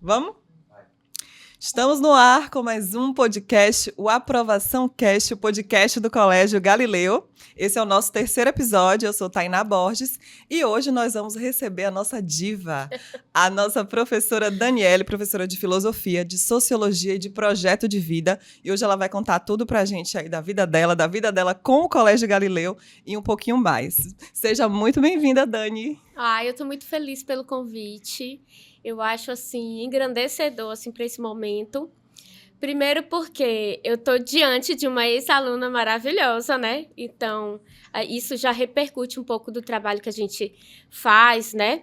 Vamos? Estamos no ar com mais um podcast, o Aprovação Cast, o podcast do Colégio Galileu. Esse é o nosso terceiro episódio, eu sou Tainá Borges e hoje nós vamos receber a nossa diva, a nossa professora Daniele, professora de Filosofia, de Sociologia e de Projeto de Vida. E hoje ela vai contar tudo pra gente aí da vida dela com o Colégio Galileu e um pouquinho mais. Seja muito bem-vinda, Dani. Eu tô muito feliz pelo convite. Eu acho, assim, engrandecedor, assim, para esse momento. Primeiro porque eu tô diante de uma ex-aluna maravilhosa, né? Então, isso já repercute um pouco do trabalho que a gente faz, né?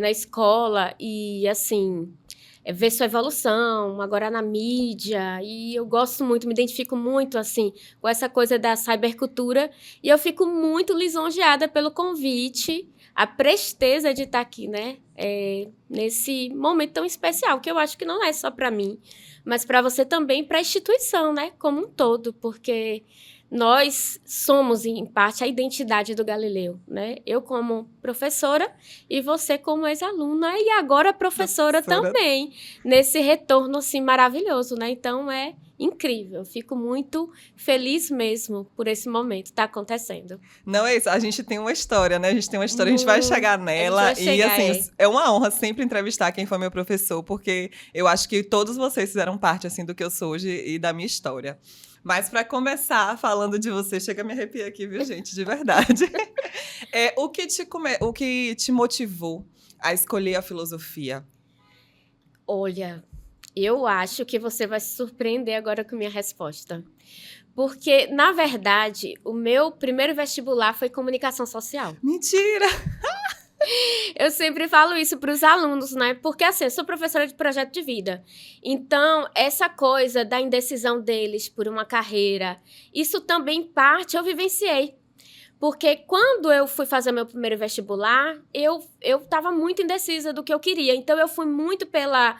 Na escola e, assim, ver sua evolução, agora na mídia. E eu gosto muito, me identifico muito, assim, com essa coisa da cybercultura. E eu fico muito lisonjeada pelo convite, a presteza de estar aqui, né? Nesse momento tão especial, que eu acho que não é só para mim, mas para você também, para a instituição, né? Como um todo, porque nós somos, em parte, a identidade do Galileu, né? Eu como professora e você como ex-aluna e agora professora também, nesse retorno, assim, maravilhoso, né? Então, é incrível. Fico muito feliz mesmo por esse momento tá acontecendo. Não é isso, a gente tem uma história, né? A gente tem uma história, a gente vai chegar nela. E assim, é uma honra sempre entrevistar quem foi meu professor, porque eu acho que todos vocês fizeram parte, assim, do que eu sou hoje e da minha história. Mas para começar falando de você, chega a me arrepiar aqui, viu, gente? De verdade. O que te motivou a escolher a filosofia? Olha, eu acho que você vai se surpreender agora com minha resposta. Porque, na verdade, o meu primeiro vestibular foi comunicação social. Mentira! Eu sempre falo isso para os alunos, né? Porque, assim, eu sou professora de projeto de vida. Então, essa coisa da indecisão deles por uma carreira, isso também parte eu vivenciei. Porque quando eu fui fazer meu primeiro vestibular, eu estava muito indecisa do que eu queria. Então, eu fui muito pela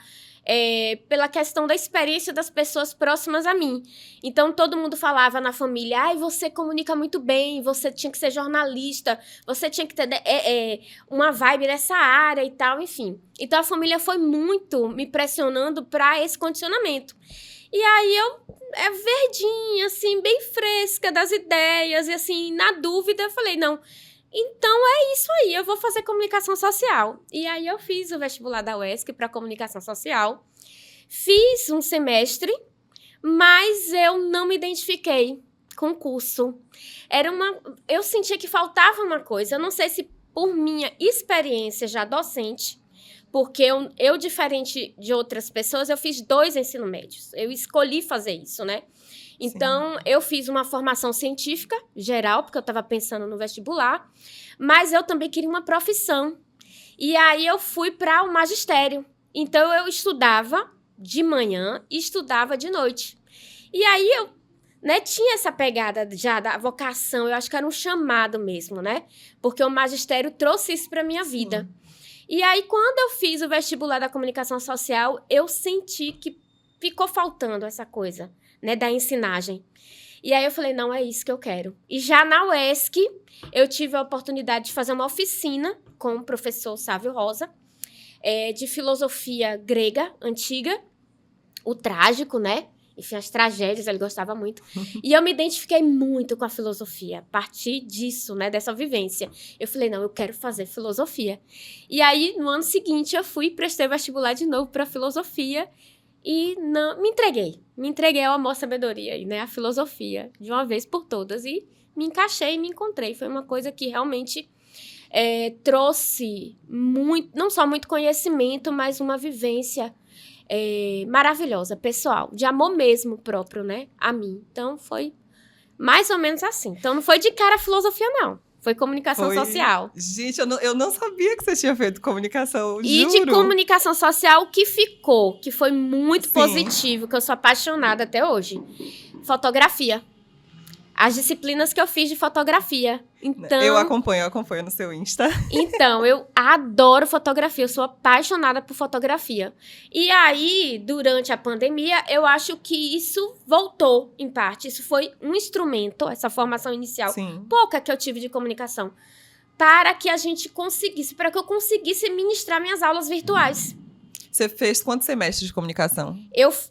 questão da experiência das pessoas próximas a mim. Então, todo mundo falava na família, você comunica muito bem, você tinha que ser jornalista, você tinha que ter uma vibe nessa área e tal, enfim. Então, a família foi muito me pressionando para esse condicionamento. E aí, verdinha, assim, bem fresca das ideias, e assim, na dúvida, eu falei, não, então é isso aí, eu vou fazer comunicação social. E aí eu fiz o vestibular da UESC para comunicação social, fiz um semestre, mas eu não me identifiquei com o curso. Eu sentia que faltava uma coisa, eu não sei se por minha experiência já docente, porque eu, diferente de outras pessoas, eu fiz 2 ensino médios. Eu escolhi fazer isso, né? Então, eu fiz uma formação científica geral, porque eu estava pensando no vestibular, mas eu também queria uma profissão. E aí, eu fui para o magistério. Então, eu estudava de manhã e estudava de noite. E aí, eu tinha essa pegada já da vocação, eu acho que era um chamado mesmo, né? Porque o magistério trouxe isso para minha vida. E aí, quando eu fiz o vestibular da comunicação social, eu senti que ficou faltando essa coisa, né, da ensinagem. E aí eu falei, não, é isso que eu quero. E já na UESC, eu tive a oportunidade de fazer uma oficina com o professor Sávio Rosa, de filosofia grega antiga, o trágico, né? Enfim, as tragédias, ele gostava muito. E eu me identifiquei muito com a filosofia, a partir disso, né, dessa vivência. Eu falei, não, eu quero fazer filosofia. E aí, no ano seguinte, eu fui e prestei vestibular de novo para filosofia e não, me entreguei ao amor, à sabedoria, né, à filosofia, de uma vez por todas. E me encaixei e me encontrei. Foi uma coisa que realmente trouxe muito, não só muito conhecimento, mas uma vivência maravilhosa, pessoal, de amor mesmo próprio, né, a mim. Então, foi mais ou menos assim. Então, não foi de cara a filosofia, não. Foi comunicação social. Gente, eu não sabia que você tinha feito comunicação, E juro. de comunicação social que ficou, que foi muito positivo, que eu sou apaixonada até hoje. Fotografia. As disciplinas que eu fiz de fotografia. Então, eu acompanho no seu Insta. Então, eu adoro fotografia, eu sou apaixonada por fotografia. E aí, durante a pandemia, eu acho que isso voltou, em parte. Isso foi um instrumento, essa formação inicial, pouca que eu tive de comunicação, para que a gente conseguisse, para que eu conseguisse ministrar minhas aulas virtuais. Você fez quantos semestres de comunicação?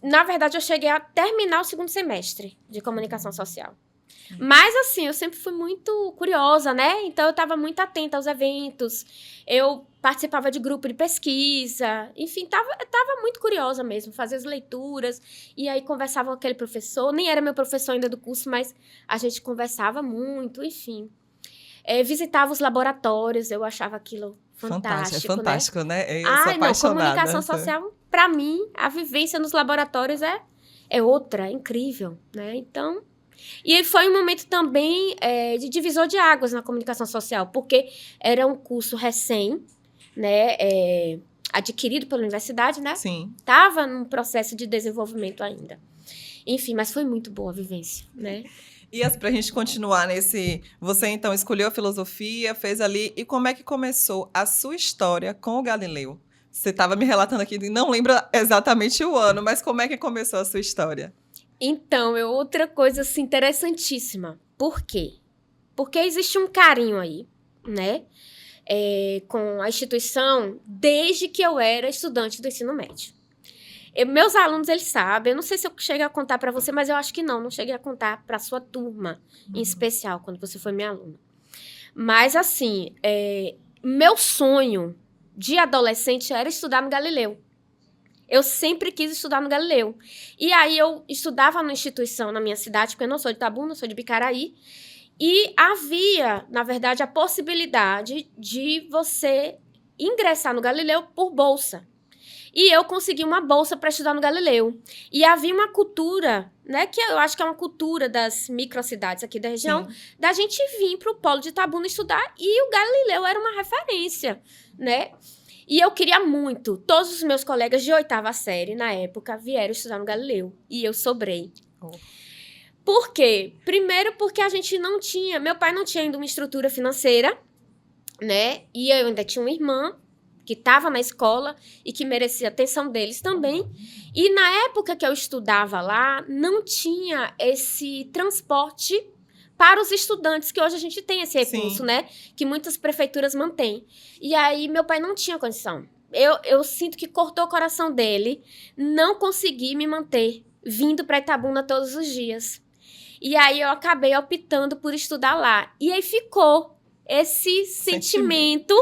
Na verdade, eu cheguei a terminar o 2º semestre de comunicação social. Mas, assim, eu sempre fui muito curiosa, né? Então, eu estava muito atenta aos eventos. Eu participava de grupo de pesquisa. Enfim, tava muito curiosa mesmo. Fazia as leituras. E aí, conversava com aquele professor. Nem era meu professor ainda do curso, mas a gente conversava muito, enfim. Visitava os laboratórios. Eu achava aquilo fantástico, É fantástico, né? Eu sou não, apaixonada. comunicação social, para mim, a vivência nos laboratórios é outra, é incrível, né? Então... E foi um momento também de divisor de águas na comunicação social, porque era um curso recém, né, adquirido pela universidade, né? Sim. Estava num processo de desenvolvimento ainda. Enfim, mas foi muito boa a vivência, né? E pra gente continuar nesse... Você, então, escolheu a filosofia, fez ali... E como é que começou a sua história com o Galileu? Você estava me relatando aqui, não lembro exatamente o ano, mas como é que começou a sua história? Então, outra coisa assim, interessantíssima. Por quê? Porque existe um carinho aí, né? Com a instituição desde que eu era estudante do ensino médio. Meus alunos, eles sabem. Eu não sei se eu cheguei a contar para você, mas eu acho que não cheguei a contar para sua turma, em especial, quando você foi minha aluna. Mas, assim, meu sonho de adolescente era estudar no Galileu. Eu sempre quis estudar no Galileu. E aí, eu estudava numa instituição na minha cidade, porque eu não sou de Itabuna, eu sou de Bicaraí. E havia, na verdade, a possibilidade de você ingressar no Galileu por bolsa. E eu consegui uma bolsa para estudar no Galileu. E havia uma cultura, né, que eu acho que é uma cultura das microcidades aqui da região, sim, da gente vir para o polo de Itabuna estudar, e o Galileu era uma referência, né? E eu queria muito. Todos os meus colegas de 8ª série, na época, vieram estudar no Galileu. E eu sobrei. Oh. Por quê? Primeiro porque a gente não tinha... Meu pai não tinha ainda uma estrutura financeira, né? E eu ainda tinha uma irmã que estava na escola e que merecia a atenção deles também. E na época que eu estudava lá, não tinha esse transporte para os estudantes, que hoje a gente tem esse recurso, sim, né? Que muitas prefeituras mantêm. E aí, meu pai não tinha condição. Eu sinto que cortou o coração dele, não consegui me manter vindo para Itabuna todos os dias. E aí, eu acabei optando por estudar lá. E aí, ficou esse sentimento,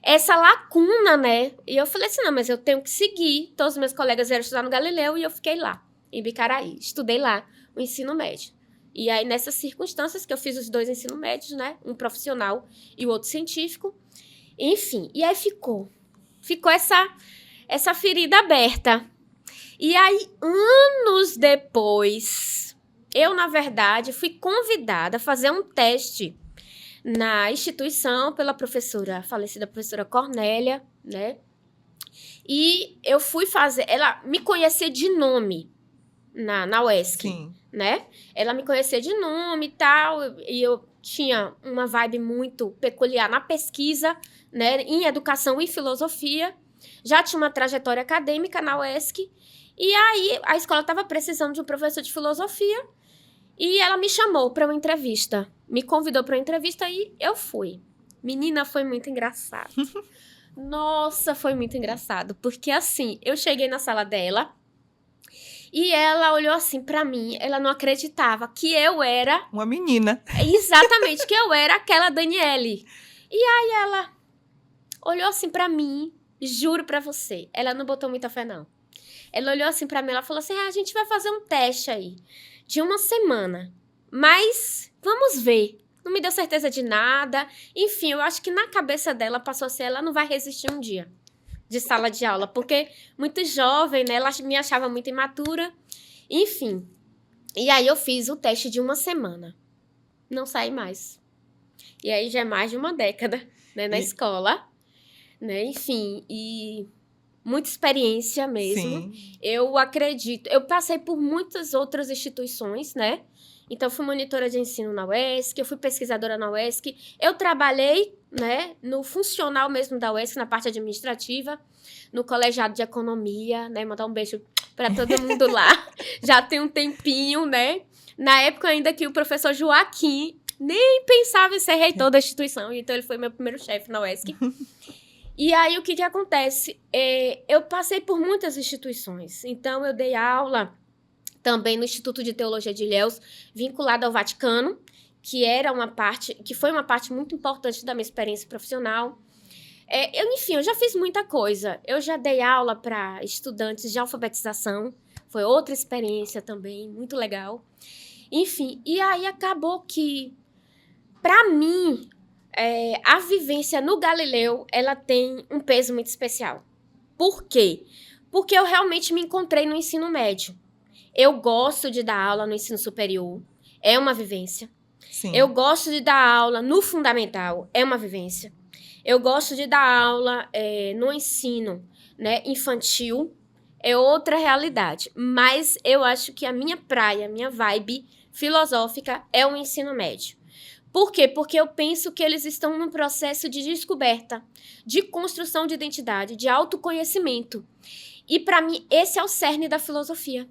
essa lacuna, né? E eu falei assim, não, mas eu tenho que seguir. Todos os meus colegas vieram estudar no Galileu e eu fiquei lá, em Bicaraí. Estudei lá o ensino médio. E aí, nessas circunstâncias que eu fiz os 2 ensinos médios, né? Um profissional e o outro científico. Enfim, e aí ficou essa ferida aberta. E aí, anos depois, eu, na verdade, fui convidada a fazer um teste na instituição pela falecida professora Cornélia, né? E eu fui fazer... Ela me conhecia de nome na UESC. Sim. Né? Ela me conhecia de nome e tal, e eu tinha uma vibe muito peculiar na pesquisa, né, em educação e filosofia. Já tinha uma trajetória acadêmica na UESC, e aí a escola estava precisando de um professor de filosofia, e ela me chamou para uma entrevista. Me convidou para uma entrevista e eu fui. Menina, foi muito engraçado. Nossa, foi muito engraçado, porque assim, eu cheguei na sala dela, e ela olhou assim pra mim, ela não acreditava que eu era... Uma menina. Exatamente, que eu era aquela Daniele. E aí ela olhou assim pra mim, juro pra você, ela não botou muita fé, não. Ela olhou assim pra mim, ela falou assim, a gente vai fazer um teste aí, de 1 semana, mas vamos ver. Não me deu certeza de nada. Enfim, eu acho que na cabeça dela passou assim, ela não vai resistir um dia de sala de aula, porque muito jovem, né? Ela me achava muito imatura. Enfim. E aí eu fiz o teste de 1 semana. Não saí mais. E aí já é mais de uma década, né? Na escola. Né? Enfim, e muita experiência mesmo. Sim. Eu acredito. Eu passei por muitas outras instituições, né? Então, eu fui monitora de ensino na UESC, eu fui pesquisadora na UESC, eu trabalhei, né, no funcional mesmo da UESC, na parte administrativa, no colegiado de economia, né, mandar um beijo para todo mundo lá, já tem um tempinho, né, na época ainda que o professor Joaquim nem pensava em ser reitor da instituição, então ele foi meu primeiro chefe na UESC. E aí, o que acontece? Eu passei por muitas instituições. Então, eu dei aula também no Instituto de Teologia de Ilhéus, vinculado ao Vaticano, que foi uma parte muito importante da minha experiência profissional. Enfim, eu já fiz muita coisa. Eu já dei aula para estudantes de alfabetização. Foi outra experiência também, muito legal. Enfim, e aí acabou que, para mim, a vivência no Galileu, ela tem um peso muito especial. Por quê? Porque eu realmente me encontrei no ensino médio. Eu gosto de dar aula no ensino superior, é uma vivência. Sim. Eu gosto de dar aula no fundamental, é uma vivência. Eu gosto de dar aula no ensino, né, infantil, é outra realidade. Mas eu acho que a minha praia, a minha vibe filosófica é o ensino médio. Por quê? Porque eu penso que eles estão num processo de descoberta, de construção de identidade, de autoconhecimento. E, para mim, esse é o cerne da filosofia.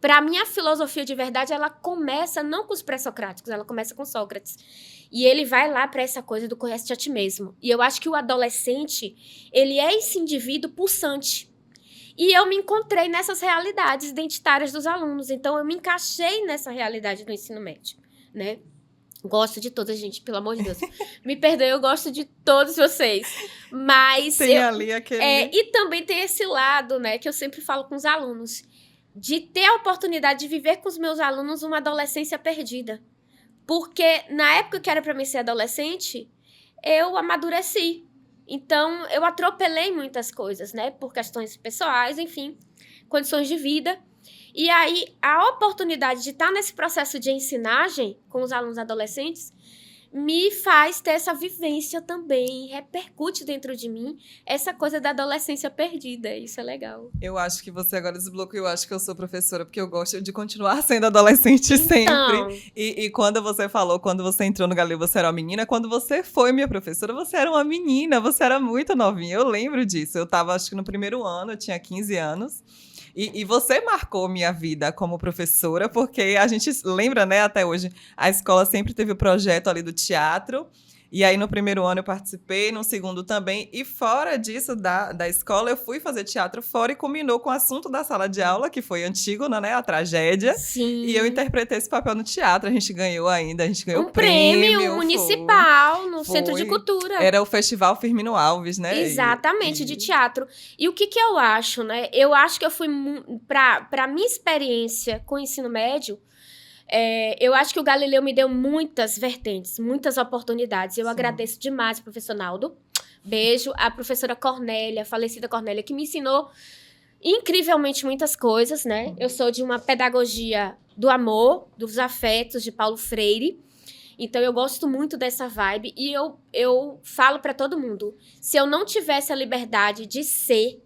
Para mim, a filosofia de verdade, ela começa não com os pré-socráticos, ela começa com Sócrates. E ele vai lá para essa coisa do conhece-te a ti mesmo. E eu acho que o adolescente, ele é esse indivíduo pulsante. E eu me encontrei nessas realidades identitárias dos alunos. Então, eu me encaixei nessa realidade do ensino médio, né? Gosto de toda gente, pelo amor de Deus. Me perdoe, eu gosto de todos vocês. Mas tem ali aquele... e também tem esse lado, né, que eu sempre falo com os alunos, de ter a oportunidade de viver com os meus alunos uma adolescência perdida. Porque na época que era para mim ser adolescente, eu amadureci. Então, eu atropelei muitas coisas, né, por questões pessoais, enfim, condições de vida. E aí, a oportunidade de estar nesse processo de ensinagem com os alunos adolescentes me faz ter essa vivência também, repercute dentro de mim essa coisa da adolescência perdida. Isso é legal. Eu acho que você agora desbloqueou, eu acho que eu sou professora, porque eu gosto de continuar sendo adolescente sempre. E quando você falou, quando você entrou no Galileu, você era uma menina, quando você foi minha professora, você era uma menina, você era muito novinha, eu lembro disso. Eu estava, acho que no primeiro ano, eu tinha 15 anos. E você marcou minha vida como professora, porque a gente lembra, né, até hoje, a escola sempre teve o projeto ali do teatro, e aí no primeiro ano eu participei, no segundo também, e fora disso da escola eu fui fazer teatro fora e combinou com o assunto da sala de aula, que foi Antígona, né, a tragédia. Sim. E eu interpretei esse papel no teatro, a gente ganhou um prêmio municipal no Centro de Cultura. Era o Festival Firmino Alves, né? Exatamente, de teatro. E o que eu acho, né? Eu acho que eu fui, para minha experiência com o ensino médio, eu acho que o Galileu me deu muitas vertentes, muitas oportunidades. Eu agradeço demais ao professor Naldo. Beijo. A professora Cornélia, a falecida Cornélia, que me ensinou incrivelmente muitas coisas, né? Eu sou de uma pedagogia do amor, dos afetos, de Paulo Freire. Então, eu gosto muito dessa vibe. E eu falo para todo mundo, se eu não tivesse a liberdade de ser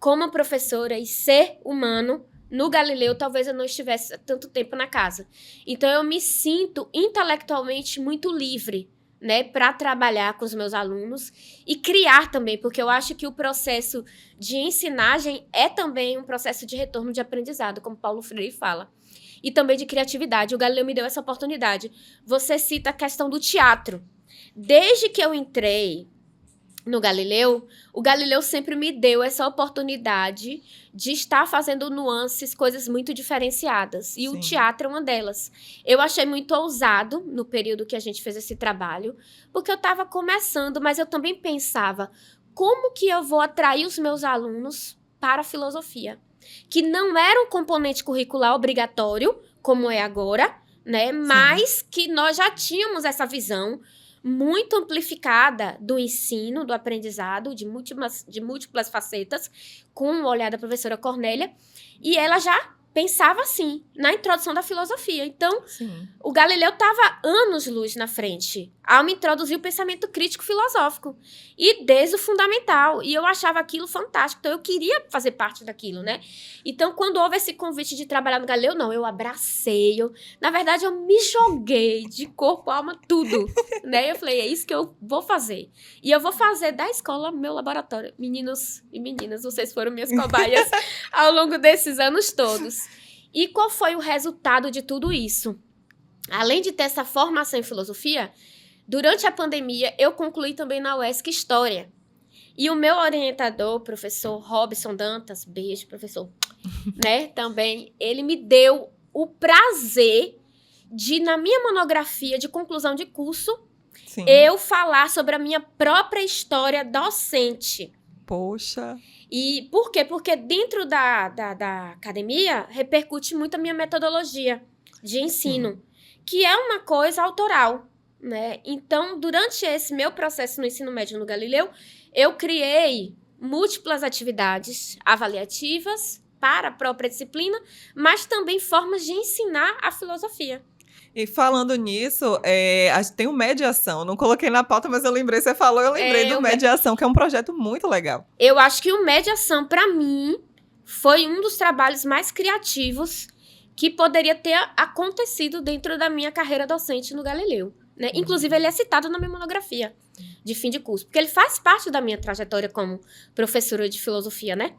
como professora e ser humano, no Galileu, talvez eu não estivesse tanto tempo na casa. Então, eu me sinto intelectualmente muito livre, né, para trabalhar com os meus alunos e criar também, porque eu acho que o processo de ensinagem é também um processo de retorno de aprendizado, como Paulo Freire fala. E também de criatividade. O Galileu me deu essa oportunidade. Você cita a questão do teatro. Desde que eu entrei no Galileu, o Galileu sempre me deu essa oportunidade de estar fazendo nuances, coisas muito diferenciadas. E Sim. O teatro é uma delas. Eu achei muito ousado no período que a gente fez esse trabalho, porque eu estava começando, mas eu também pensava, como que eu vou atrair os meus alunos para a filosofia? Que não era um componente curricular obrigatório, como é agora, né? Mas que nós já tínhamos essa visão muito amplificada do ensino, do aprendizado, de múltiplas facetas, com o olhar da professora Cornélia, e ela já pensava assim, na introdução da filosofia. Então, Sim. O Galileu estava anos-luz na frente, ao me introduzir o pensamento crítico filosófico, e desde o fundamental, e eu achava aquilo fantástico, então eu queria fazer parte daquilo, né? Então, quando houve esse convite de trabalhar no Galileu, não, eu abracei, na verdade, eu me joguei de corpo, alma, tudo, né? Eu falei, é isso que eu vou fazer. E eu vou fazer da escola meu laboratório. Meninos e meninas, vocês foram minhas cobaias ao longo desses anos todos. E qual foi o resultado de tudo isso? Além de ter essa formação em filosofia, durante a pandemia, eu concluí também na UESC História. E o meu orientador, professor Robson Dantas, beijo, professor, né, também, ele me deu o prazer de, na minha monografia de conclusão de curso, Sim. eu falar sobre a minha própria história docente. Poxa. E por quê? Porque dentro da academia repercute muito a minha metodologia de ensino, que é uma coisa autoral, né? Então, durante esse meu processo no ensino médio no Galileu, eu criei múltiplas atividades avaliativas para a própria disciplina, mas também formas de ensinar a filosofia. E falando nisso, tem o Mediação. Não coloquei na pauta, mas eu lembrei, você falou, eu lembrei do Mediação, que é um projeto muito legal. Eu acho que o Mediação, para mim, foi um dos trabalhos mais criativos que poderia ter acontecido dentro da minha carreira docente no Galileu, né? Inclusive, ele é citado na minha monografia de fim de curso, porque ele faz parte da minha trajetória como professora de filosofia, né?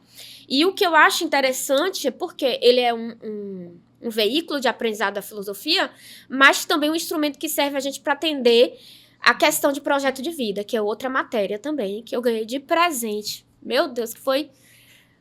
E o que eu acho interessante é porque ele é um veículo de aprendizado da filosofia, mas também um instrumento que serve a gente para atender a questão de projeto de vida, que é outra matéria também, que eu ganhei de presente. Meu Deus, que foi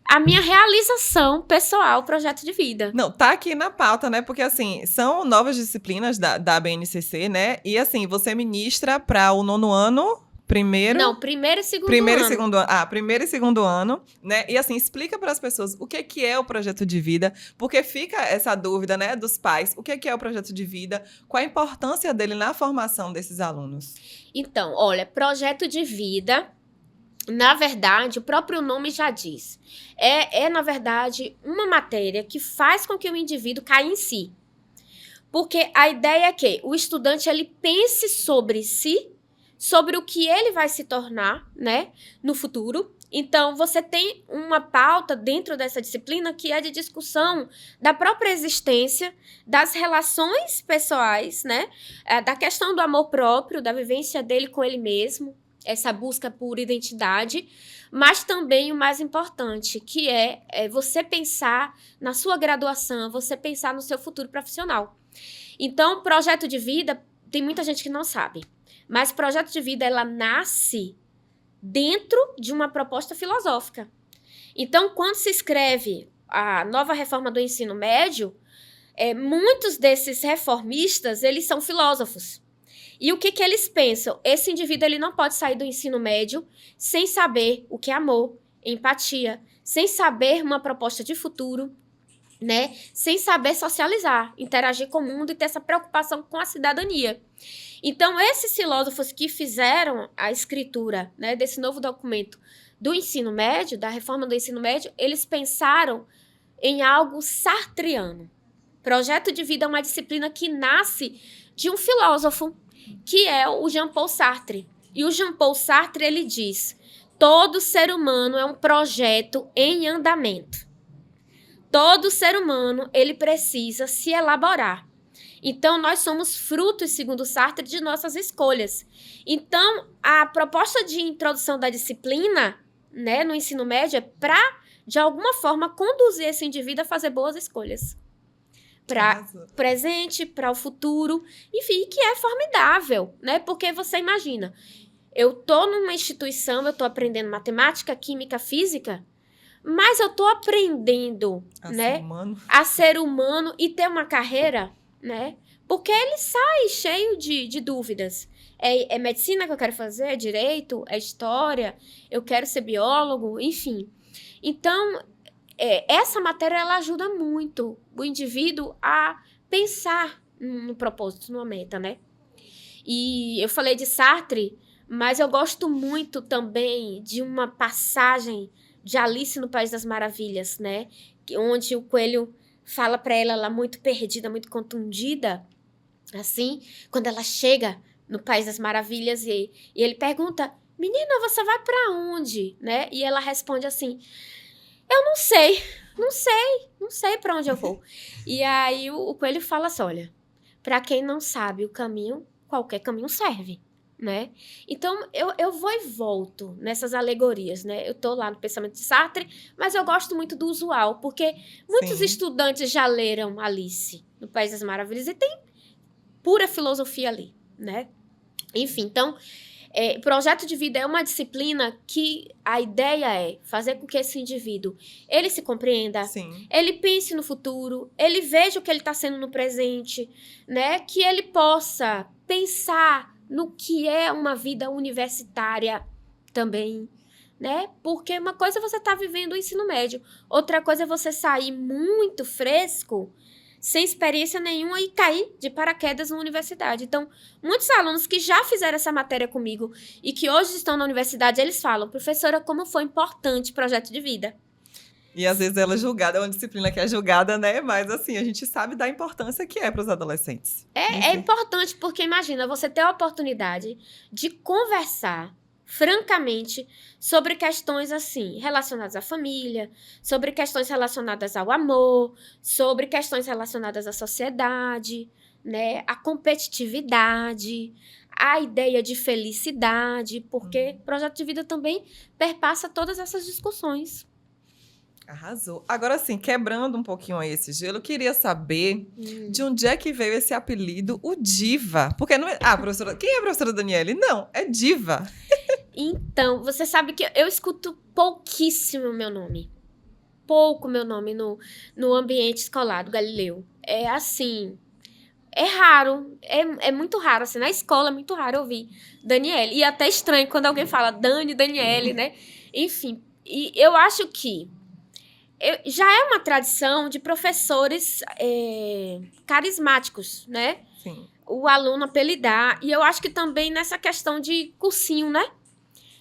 a minha realização pessoal, projeto de vida. Não, tá aqui na pauta, né? Porque, assim, são novas disciplinas da BNCC, né? E, assim, você ministra para o 9º ano, primeiro... Não, primeiro e segundo primeiro ano. E segundo ano. Ah, primeiro e segundo ano, né? E, assim, explica para as pessoas o que é o projeto de vida, porque fica essa dúvida, né, dos pais. O que é o projeto de vida? Qual a importância dele na formação desses alunos? Então, olha, projeto de vida... Na verdade, o próprio nome já diz. Na verdade, uma matéria que faz com que o indivíduo caia em si. Porque a ideia é que o estudante ele pense sobre si, sobre o que ele vai se tornar, né, no futuro. Então, você tem uma pauta dentro dessa disciplina que é de discussão da própria existência, das relações pessoais, né, da questão do amor próprio, da vivência dele com ele mesmo, essa busca por identidade, mas também o mais importante, que é você pensar na sua graduação, você pensar no seu futuro profissional. Então, projeto de vida, tem muita gente que não sabe, mas projeto de vida, ela nasce dentro de uma proposta filosófica. Então, quando se escreve a nova reforma do ensino médio, muitos desses reformistas, eles são filósofos. E o que eles pensam? Esse indivíduo ele não pode sair do ensino médio sem saber o que é amor, empatia, sem saber uma proposta de futuro, né? Sem saber socializar, interagir com o mundo e ter essa preocupação com a cidadania. Então, esses filósofos que fizeram a escritura, né, desse novo documento do ensino médio, da reforma do ensino médio, eles pensaram em algo sartreano. Projeto de vida é uma disciplina que nasce de um filósofo, que é o Jean-Paul Sartre. E o Jean-Paul Sartre, ele diz: todo ser humano é um projeto em andamento. Todo ser humano, ele precisa se elaborar. Então, nós somos frutos, segundo Sartre, de nossas escolhas. Então, a proposta de introdução da disciplina, né, no ensino médio é para, de alguma forma, conduzir esse indivíduo a fazer boas escolhas. Para o presente, para o futuro, enfim, que é formidável, né? Porque você imagina, eu tô numa instituição, eu tô aprendendo matemática, química, física, mas eu tô aprendendo, né, a ser humano e ter uma carreira, né? Porque ele sai cheio de dúvidas. É medicina que eu quero fazer? É direito? É história? Eu quero ser biólogo? Enfim. Então, essa matéria ela ajuda muito o indivíduo a pensar no propósito, numa meta, né? E eu falei de Sartre, mas eu gosto muito também de uma passagem de Alice no País das Maravilhas, né? Onde o coelho fala para ela muito perdida, muito contundida, assim, quando ela chega no País das Maravilhas e ele pergunta: menina, você vai para onde? Né? E ela responde assim: eu não sei para onde eu vou. E aí o coelho fala assim: olha, para quem não sabe o caminho, qualquer caminho serve, né? Então, eu vou e volto nessas alegorias, né? Eu tô lá no pensamento de Sartre, mas eu gosto muito do usual, porque muitos estudantes já leram Alice no País das Maravilhas e tem pura filosofia ali, né? Enfim, então, Projeto de vida é uma disciplina que a ideia é fazer com que esse indivíduo, ele se compreenda, Sim. ele pense no futuro, ele veja o que ele está sendo no presente, né? Que ele possa pensar no que é uma vida universitária também, né? Porque uma coisa é você estar vivendo o ensino médio, outra coisa é você sair muito fresco, sem experiência nenhuma e cair de paraquedas na universidade. Então, muitos alunos que já fizeram essa matéria comigo e que hoje estão na universidade, eles falam, professora, como foi importante o projeto de vida. E às vezes ela é julgada, é uma disciplina que é julgada, né? Mas assim, a gente sabe da importância que é para os adolescentes. É importante porque, imagina, você ter a oportunidade de conversar francamente sobre questões assim, relacionadas à família, sobre questões relacionadas ao amor, sobre questões relacionadas à sociedade, né, à competitividade, à ideia de felicidade, porque projeto de vida também perpassa todas essas discussões. Arrasou. Agora, assim, quebrando um pouquinho aí esse gelo, eu queria saber de onde é que veio esse apelido, o Diva. Porque não é... professora... Quem é a professora Daniele? Não, é Diva. Então, você sabe que eu escuto pouquíssimo meu nome. Pouco meu nome no ambiente escolar do Galileu. É assim... É raro, é muito raro, assim, na escola é muito raro ouvir Daniele. E até estranho quando alguém fala Dani, Daniele, né? Enfim, e eu acho que já é uma tradição de professores carismáticos, né? Sim. O aluno apelidar. E eu acho que também nessa questão de cursinho, né?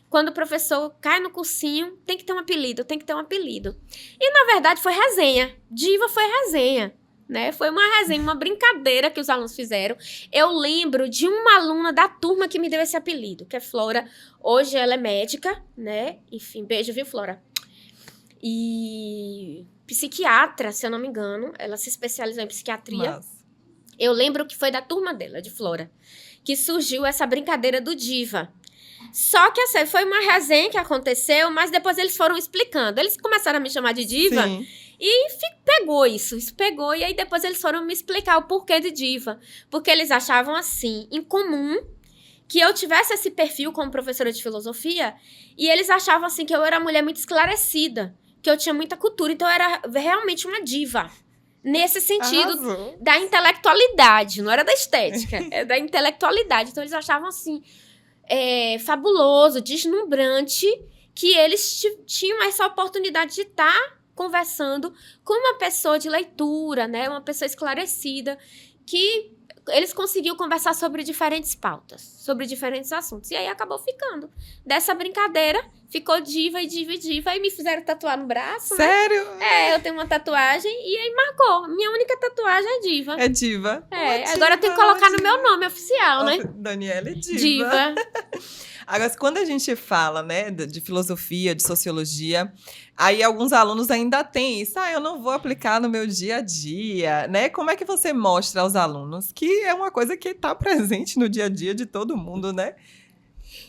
Quando o professor cai no cursinho, tem que ter um apelido, tem que ter um apelido. E, na verdade, foi resenha. Diva foi resenha, né? Foi uma resenha, uma brincadeira que os alunos fizeram. Eu lembro de uma aluna da turma que me deu esse apelido, que é Flora. Hoje ela é médica, né? Enfim, beijo, viu, Flora? E psiquiatra, se eu não me engano. Ela se especializou em psiquiatria. Mas... Eu lembro que foi da turma dela, de Flora, que surgiu essa brincadeira do Diva. Só que assim, foi uma resenha que aconteceu, mas depois eles foram explicando. Eles começaram a me chamar de Diva. Sim. E pegou isso pegou. E aí depois eles foram me explicar o porquê de Diva. Porque eles achavam assim, incomum, que eu tivesse esse perfil como professora de filosofia. E eles achavam assim que eu era uma mulher muito esclarecida, que eu tinha muita cultura. Então eu era realmente uma diva. Nesse sentido da intelectualidade, não era da estética, é da intelectualidade. Então eles achavam assim, fabuloso, deslumbrante, que eles tinham essa oportunidade de estar conversando com uma pessoa de leitura, né? Uma pessoa esclarecida, que eles conseguiam conversar sobre diferentes pautas, sobre diferentes assuntos. E aí acabou ficando. Dessa brincadeira, ficou diva e diva e diva. E me fizeram tatuar no braço. Sério? Né? Eu tenho uma tatuagem e aí marcou. Minha única tatuagem é diva. É Diva. Agora eu tenho que colocar no meu nome oficial, né? Daniela é Diva. Diva. Agora, quando a gente fala, né, de filosofia, de sociologia, aí alguns alunos ainda têm isso. Eu não vou aplicar no meu dia a dia, né? Como é que você mostra aos alunos que é uma coisa que está presente no dia a dia de todo mundo, né?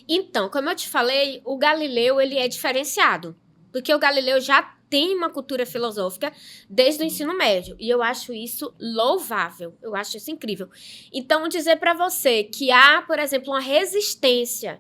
Então, como eu te falei, o Galileu, ele é diferenciado. Porque o Galileu já tem uma cultura filosófica desde o ensino médio. E eu acho isso louvável. Eu acho isso incrível. Então, dizer para você que há, por exemplo, uma resistência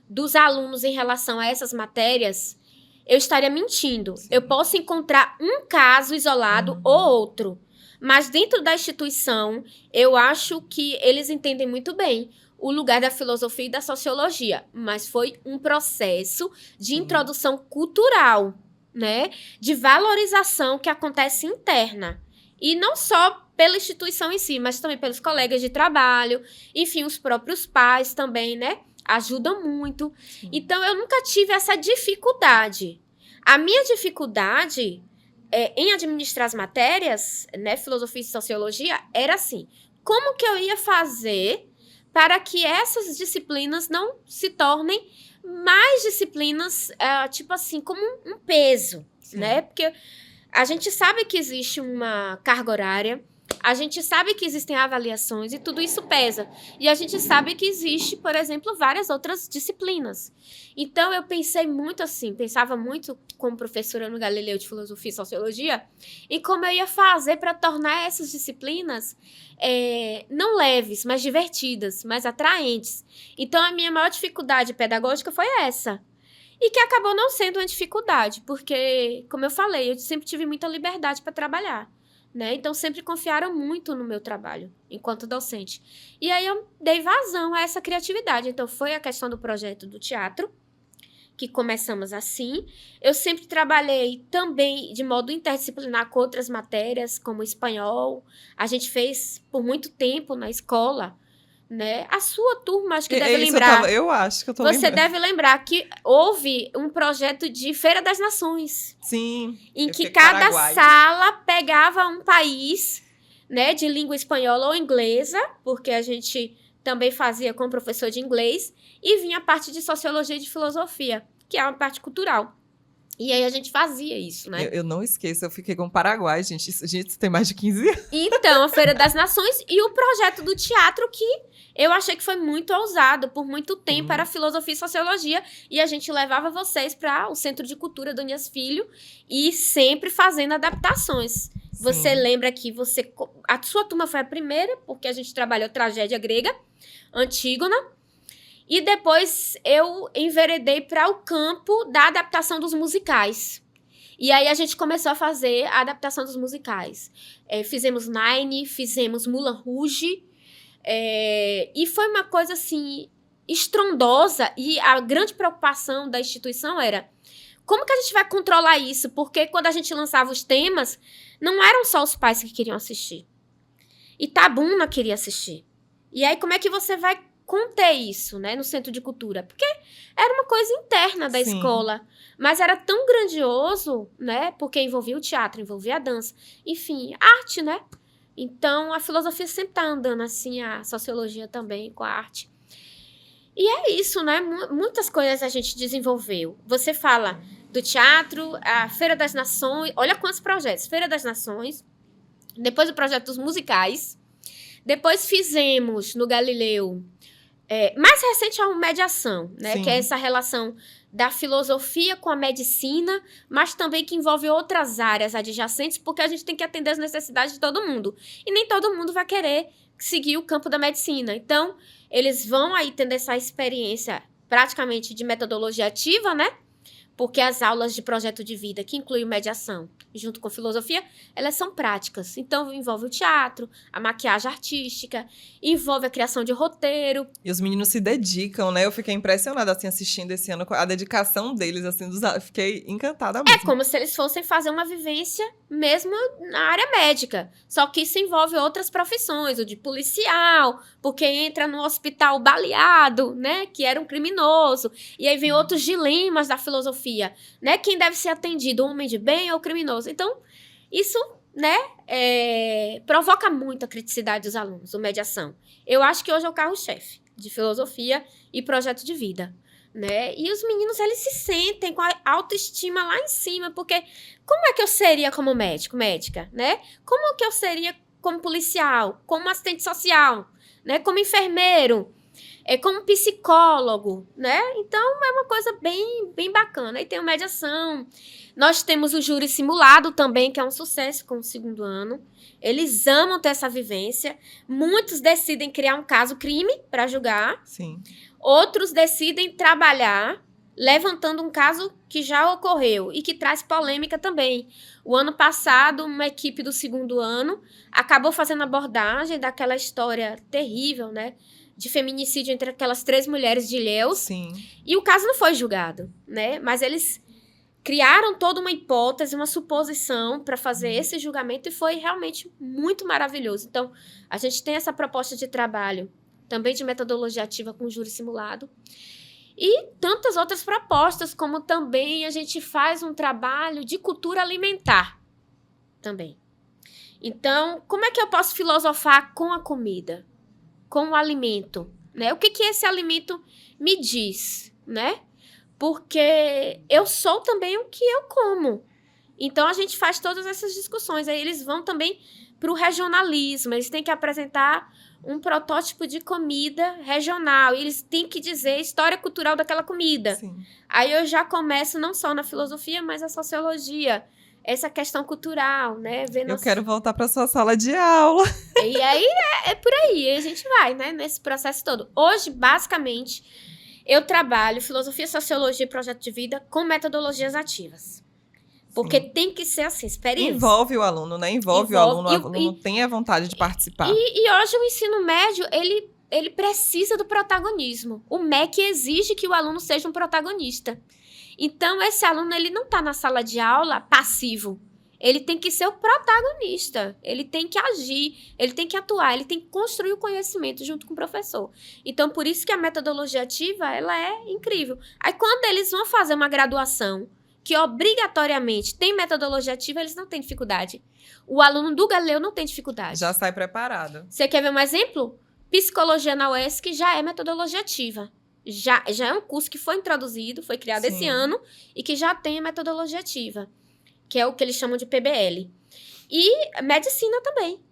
dos alunos em relação a essas matérias, eu estaria mentindo. Sim. Eu posso encontrar um caso isolado ou outro, mas dentro da instituição, eu acho que eles entendem muito bem o lugar da filosofia e da sociologia, mas foi um processo de introdução cultural, né? De valorização que acontece interna. E não só pela instituição em si, mas também pelos colegas de trabalho, enfim, os próprios pais também, né? Ajudam muito. Sim. Então, eu nunca tive essa dificuldade. A minha dificuldade em administrar as matérias, né, filosofia e sociologia, era assim, como que eu ia fazer para que essas disciplinas não se tornem mais disciplinas, tipo assim, como um peso, Sim. né? Porque a gente sabe que existe uma carga horária, A gente sabe que existem avaliações e tudo isso pesa. E a gente sabe que existe, por exemplo, várias outras disciplinas. Então, eu pensei muito assim, pensava muito como professora no Galileu de Filosofia e Sociologia, e como eu ia fazer para tornar essas disciplinas não leves, mas divertidas, mais atraentes. Então, a minha maior dificuldade pedagógica foi essa. E que acabou não sendo uma dificuldade, porque, como eu falei, eu sempre tive muita liberdade para trabalhar, né? Então, sempre confiaram muito no meu trabalho, enquanto docente. E aí, eu dei vazão a essa criatividade. Então, foi a questão do projeto do teatro, que começamos assim. Eu sempre trabalhei também de modo interdisciplinar com outras matérias, como espanhol. A gente fez por muito tempo na escola, né? A sua turma, acho que deve lembrar. Eu acho que eu tô Você lembrando. deve lembrar que houve um projeto de Feira das Nações. Sim. Em que cada sala pegava um país, né, de língua espanhola ou inglesa, porque a gente também fazia com professor de inglês, e vinha a parte de sociologia e de filosofia, que é uma parte cultural. E aí a gente fazia isso, né? Eu não esqueço, eu fiquei com o Paraguai, gente. Isso tem mais de 15 anos. Então, a Feira das Nações e o projeto do teatro, que eu achei que foi muito ousado. Por muito tempo era filosofia e sociologia, e a gente levava vocês para o Centro de Cultura do Nias Filho, e sempre fazendo adaptações. Sim. Você lembra que a sua turma foi a primeira, porque a gente trabalhou tragédia grega, Antígona. E depois eu enveredei para o campo da adaptação dos musicais. E aí a gente começou a fazer a adaptação dos musicais. Fizemos Nine, fizemos Moulin Rouge. E foi uma coisa assim estrondosa. E a grande preocupação da instituição era: como que a gente vai controlar isso? Porque quando a gente lançava os temas, não eram só os pais que queriam assistir. Itabuna queria assistir. E aí como é que você vai conter isso, né, no Centro de Cultura? Porque era uma coisa interna da escola, mas era tão grandioso, né, porque envolvia o teatro, envolvia a dança, enfim, arte, né? Então, a filosofia sempre tá andando assim, a sociologia também com a arte. E é isso, né? Muitas coisas a gente desenvolveu. Você fala do teatro, a Feira das Nações, olha quantos projetos. Feira das Nações, depois o projeto dos musicais, depois fizemos no Galileu, mais recente é uma mediação, né? Sim. Que é essa relação da filosofia com a medicina, mas também que envolve outras áreas adjacentes, porque a gente tem que atender as necessidades de todo mundo. E nem todo mundo vai querer seguir o campo da medicina. Então, eles vão aí tendo essa experiência praticamente de metodologia ativa, né? Porque as aulas de projeto de vida, que incluem mediação, junto com filosofia, elas são práticas. Então, envolve o teatro, a maquiagem artística, envolve a criação de roteiro. E os meninos se dedicam, né? Eu fiquei impressionada, assim, assistindo esse ano, a dedicação deles, assim, fiquei encantada mesmo. É como se eles fossem fazer uma vivência mesmo na área médica. Só que isso envolve outras profissões, o de policial, porque entra no hospital baleado, né? Que era um criminoso. E aí vem outros dilemas da filosofia, né? Quem deve ser atendido, o homem de bem ou o criminoso? Então, isso, né, provoca muita criticidade dos alunos, o mediação. Eu acho que hoje é o carro-chefe de filosofia e projeto de vida, né? E os meninos, eles se sentem com a autoestima lá em cima, porque como é que eu seria como médica, né? Como que eu seria como policial, como assistente social, né? Como enfermeiro, como psicólogo, né? Então, é uma coisa bem, bem bacana. Aí tem o mediação. Nós temos o júri simulado também, que é um sucesso com o 2º ano. Eles amam ter essa vivência. Muitos decidem criar um caso-crime para julgar. Sim. Outros decidem trabalhar levantando um caso que já ocorreu e que traz polêmica também. O ano passado, uma equipe do 2º ano acabou fazendo abordagem daquela história terrível, né? De feminicídio entre aquelas 3 mulheres de Ilhéus. Sim. E o caso não foi julgado, né? Mas eles criaram toda uma hipótese, uma suposição para fazer esse julgamento, e foi realmente muito maravilhoso. Então, a gente tem essa proposta de trabalho, também de metodologia ativa com júri simulado, e tantas outras propostas, como também a gente faz um trabalho de cultura alimentar também. Então, como é que eu posso filosofar com a comida? Com o alimento, né? O que esse alimento me diz, né? Porque eu sou também o que eu como. Então, a gente faz todas essas discussões. Aí eles vão também para o regionalismo, eles têm que apresentar um protótipo de comida regional, e eles têm que dizer a história cultural daquela comida. Sim. Aí eu já começo não só na filosofia, mas a sociologia, essa questão cultural, né? Eu quero voltar para sua sala de aula. E aí é por aí, a gente vai, né? Nesse processo todo. Hoje, basicamente, eu trabalho filosofia, sociologia e projeto de vida com metodologias ativas. Porque tem que ser assim, experiência. Envolve o aluno, né? Envolve o aluno tem a vontade de participar. E hoje o ensino médio, ele precisa do protagonismo. O MEC exige que o aluno seja um protagonista. Então, esse aluno, ele não está na sala de aula passivo. Ele tem que ser o protagonista. Ele tem que agir, ele tem que atuar, ele tem que construir o conhecimento junto com o professor. Então, por isso que a metodologia ativa, ela é incrível. Aí, quando eles vão fazer uma graduação que obrigatoriamente tem metodologia ativa, eles não têm dificuldade. O aluno do Galileu não tem dificuldade. Já sai preparado. Você quer ver um exemplo? Psicologia na UESC já é metodologia ativa. Já é um curso que foi introduzido, foi criado esse ano, e que já tem a metodologia ativa, que é o que eles chamam de PBL. E medicina também.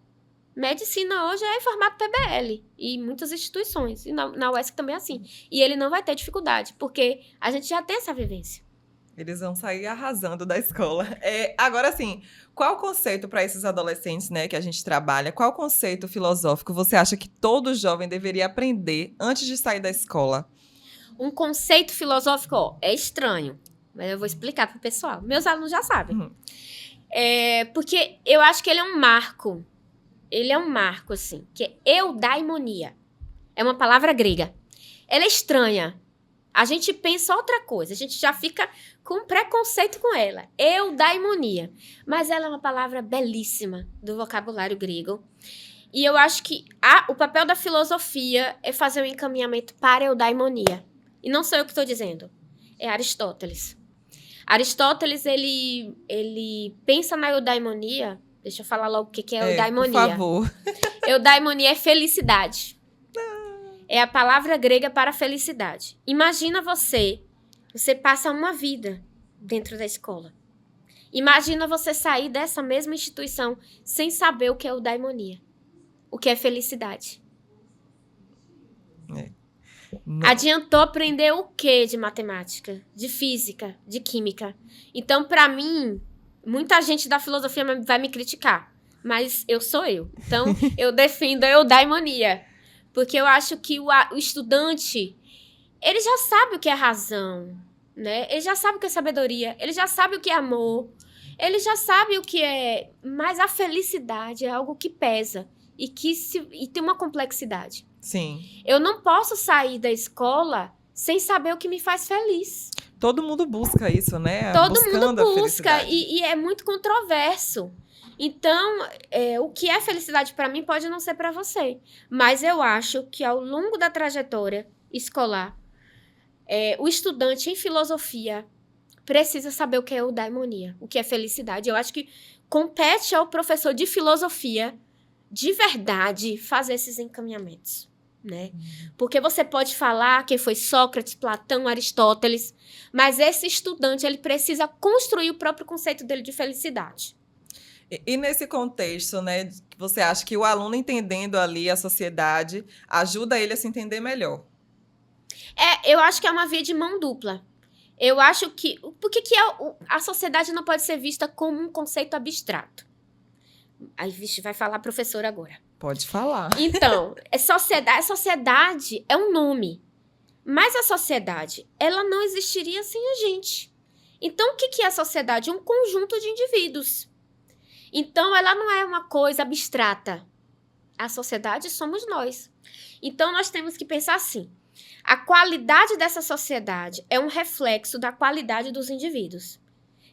Medicina hoje é em formato PBL, e muitas instituições, e na UESC também é assim. E ele não vai ter dificuldade, porque a gente já tem essa vivência. Eles vão sair arrasando da escola. Agora, assim, qual o conceito para esses adolescentes, né, que a gente trabalha? Qual conceito filosófico você acha que todo jovem deveria aprender antes de sair da escola? Um conceito filosófico, é estranho, mas eu vou explicar para o pessoal. Meus alunos já sabem. Porque eu acho que ele é um marco. Ele é um marco, assim, que é eudaimonia. É uma palavra grega. Ela é estranha. A gente pensa outra coisa, a gente já fica com preconceito com ela. Eudaimonia. Mas ela é uma palavra belíssima do vocabulário grego. E eu acho que o papel da filosofia é fazer o encaminhamento para a eudaimonia. E não sou eu que estou dizendo, é Aristóteles. Aristóteles, ele pensa na eudaimonia. Deixa eu falar logo o que é eudaimonia. Por favor. Eudaimonia é felicidade. É a palavra grega para felicidade. Imagina você passa uma vida dentro da escola. Imagina você sair dessa mesma instituição sem saber o que é eudaimonia, o que é felicidade. Adiantou aprender o que de matemática, de física, de química? Então, para mim, muita gente da filosofia vai me criticar, mas eu sou eu. Então, eu defendo a eudaimonia. Porque eu acho que o estudante, ele já sabe o que é razão, né? Ele já sabe o que é sabedoria, ele já sabe o que é amor, ele já sabe o que é... Mas a felicidade é algo que pesa e tem uma complexidade. Sim. Eu não posso sair da escola sem saber o que me faz feliz. Todo mundo busca isso, né? Todo Buscando mundo busca e é muito controverso. Então, o que é felicidade para mim pode não ser para você. Mas eu acho que ao longo da trajetória escolar, o estudante em filosofia precisa saber o que é eudaimonia, o que é felicidade. Eu acho que compete ao professor de filosofia, de verdade, fazer esses encaminhamentos, né? Porque você pode falar que foi Sócrates, Platão, Aristóteles, mas esse estudante, ele precisa construir o próprio conceito dele de felicidade. E nesse contexto, né, você acha que o aluno entendendo ali a sociedade ajuda ele a se entender melhor? Eu acho que é uma via de mão dupla. Eu acho que... Por que a sociedade não pode ser vista como um conceito abstrato? Aí, vixe, vai falar a professora agora. Pode falar. Então, sociedade é um nome. Mas a sociedade, ela não existiria sem a gente. Então, o que é a sociedade? Um conjunto de indivíduos. Então, ela não é uma coisa abstrata. A sociedade somos nós. Então, nós temos que pensar assim. A qualidade dessa sociedade é um reflexo da qualidade dos indivíduos.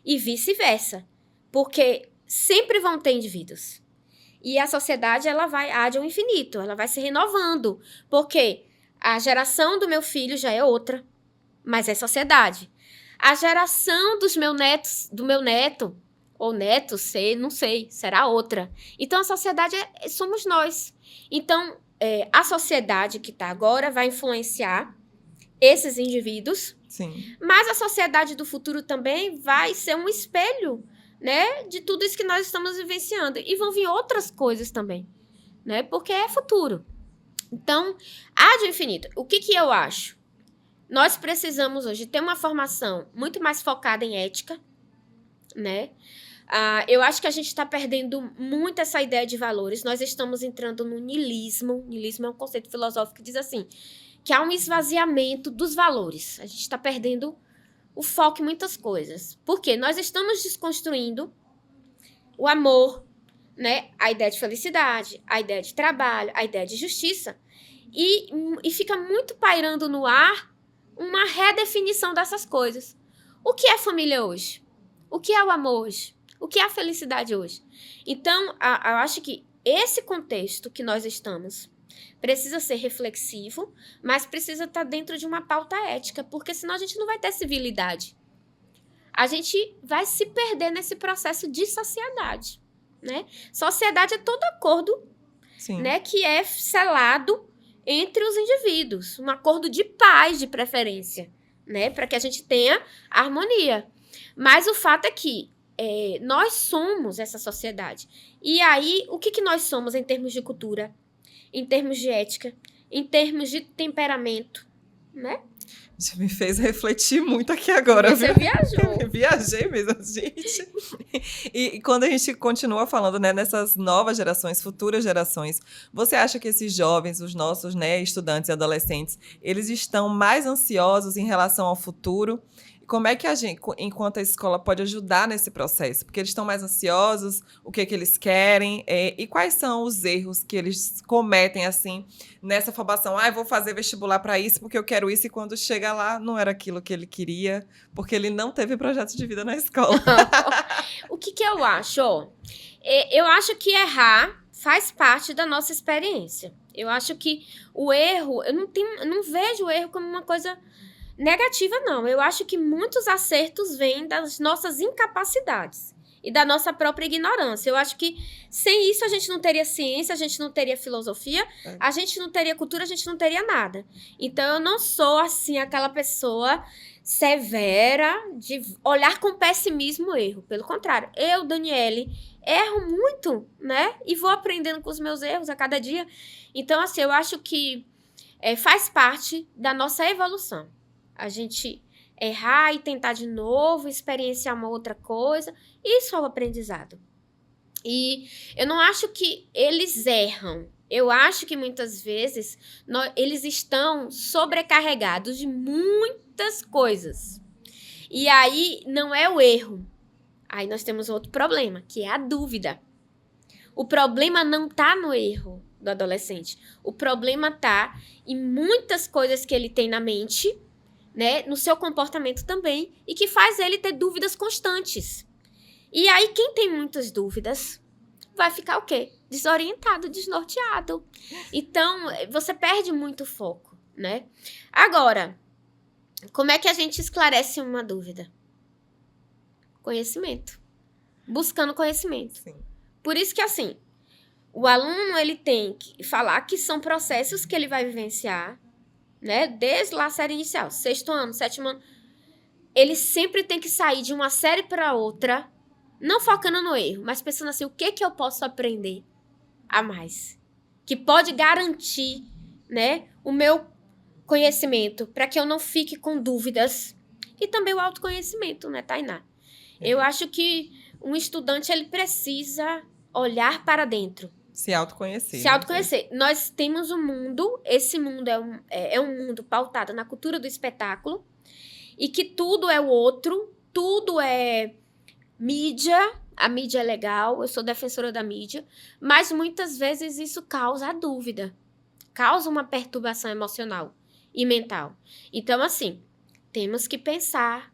E vice-versa. Porque sempre vão ter indivíduos. E a sociedade, ela vai ad ao infinito. Ela vai se renovando. Porque a geração do meu filho já é outra. Mas é sociedade. A geração do meu neto... ou neto, não sei, será outra. Então, a sociedade somos nós. Então, a sociedade que está agora vai influenciar esses indivíduos. Sim. Mas a sociedade do futuro também vai ser um espelho né, de tudo isso que nós estamos vivenciando. E vão vir outras coisas também, né, porque é futuro. Então, há de infinito. O que eu acho? Nós precisamos hoje ter uma formação muito mais focada em ética, né? Eu acho que a gente está perdendo muito essa ideia de valores. Nós estamos entrando no niilismo. Niilismo é um conceito filosófico que diz assim, que há um esvaziamento dos valores. A gente está perdendo o foco em muitas coisas. Por quê? Nós estamos desconstruindo o amor, né? A ideia de felicidade, a ideia de trabalho, a ideia de justiça. E fica muito pairando no ar uma redefinição dessas coisas. O que é família hoje? O que é o amor hoje? O que é a felicidade hoje? Então, eu acho que esse contexto que nós estamos precisa ser reflexivo, mas precisa estar dentro de uma pauta ética, porque senão a gente não vai ter civilidade. A gente vai se perder nesse processo de sociedade, né? Sociedade é todo acordo, né, que é selado entre os indivíduos, um acordo de paz, de preferência, né, para que a gente tenha harmonia. Mas o fato é que nós somos essa sociedade. E aí, o que nós somos em termos de cultura, em termos de ética, em termos de temperamento, né? Você me fez refletir muito aqui agora. Você viajou. Viajei mesmo, gente. E quando a gente continua falando, né, nessas novas gerações, futuras gerações, você acha que esses jovens, os nossos, né, estudantes e adolescentes, eles estão mais ansiosos em relação ao futuro? Como é que a gente, enquanto a escola, pode ajudar nesse processo? Porque eles estão mais ansiosos, o que eles querem, e quais são os erros que eles cometem, assim, nessa formação? Eu vou fazer vestibular para isso porque eu quero isso, e quando chega lá, não era aquilo que ele queria, porque ele não teve projeto de vida na escola. O que eu acho? Eu acho que errar faz parte da nossa experiência. Eu acho que o erro, eu não vejo o erro como uma coisa negativa, não. Eu acho que muitos acertos vêm das nossas incapacidades e da nossa própria ignorância. Eu acho que sem isso a gente não teria ciência, a gente não teria filosofia, a gente não teria cultura, a gente não teria nada. Então, eu não sou, assim, aquela pessoa severa de olhar com pessimismo o erro. Pelo contrário, eu, Daniele, erro muito, né? E vou aprendendo com os meus erros a cada dia. Então, assim, eu acho que faz parte da nossa evolução. A gente errar e tentar de novo, experienciar uma outra coisa. Isso é o aprendizado. E eu não acho que eles erram. Eu acho que muitas vezes eles estão sobrecarregados de muitas coisas. E aí não é o erro. Aí nós temos outro problema, que é a dúvida. O problema não está no erro do adolescente. O problema está em muitas coisas que ele tem na mente, né, no seu comportamento também, e que faz ele ter dúvidas constantes. E aí, quem tem muitas dúvidas vai ficar o quê? Desorientado, desnorteado. Então, você perde muito foco, né? Agora, como é que a gente esclarece uma dúvida? Conhecimento. Buscando conhecimento. Sim. Por isso que, assim, o aluno, ele tem que falar que são processos que ele vai vivenciar, né? Desde lá a série inicial, 6º ano, 7º ano, ele sempre tem que sair de uma série para outra, não focando no erro, mas pensando assim, o que eu posso aprender a mais? Que pode garantir, né, o meu conhecimento, para que eu não fique com dúvidas. E também o autoconhecimento, né, Tainá? Eu acho que um estudante, ele precisa olhar para dentro. Se autoconhecer. Se autoconhecer. Nós temos um mundo, esse mundo é um mundo pautado na cultura do espetáculo, e que tudo é o outro, tudo é mídia, a mídia é legal, eu sou defensora da mídia, mas muitas vezes isso causa a dúvida, causa uma perturbação emocional e mental. Então, assim, temos que pensar,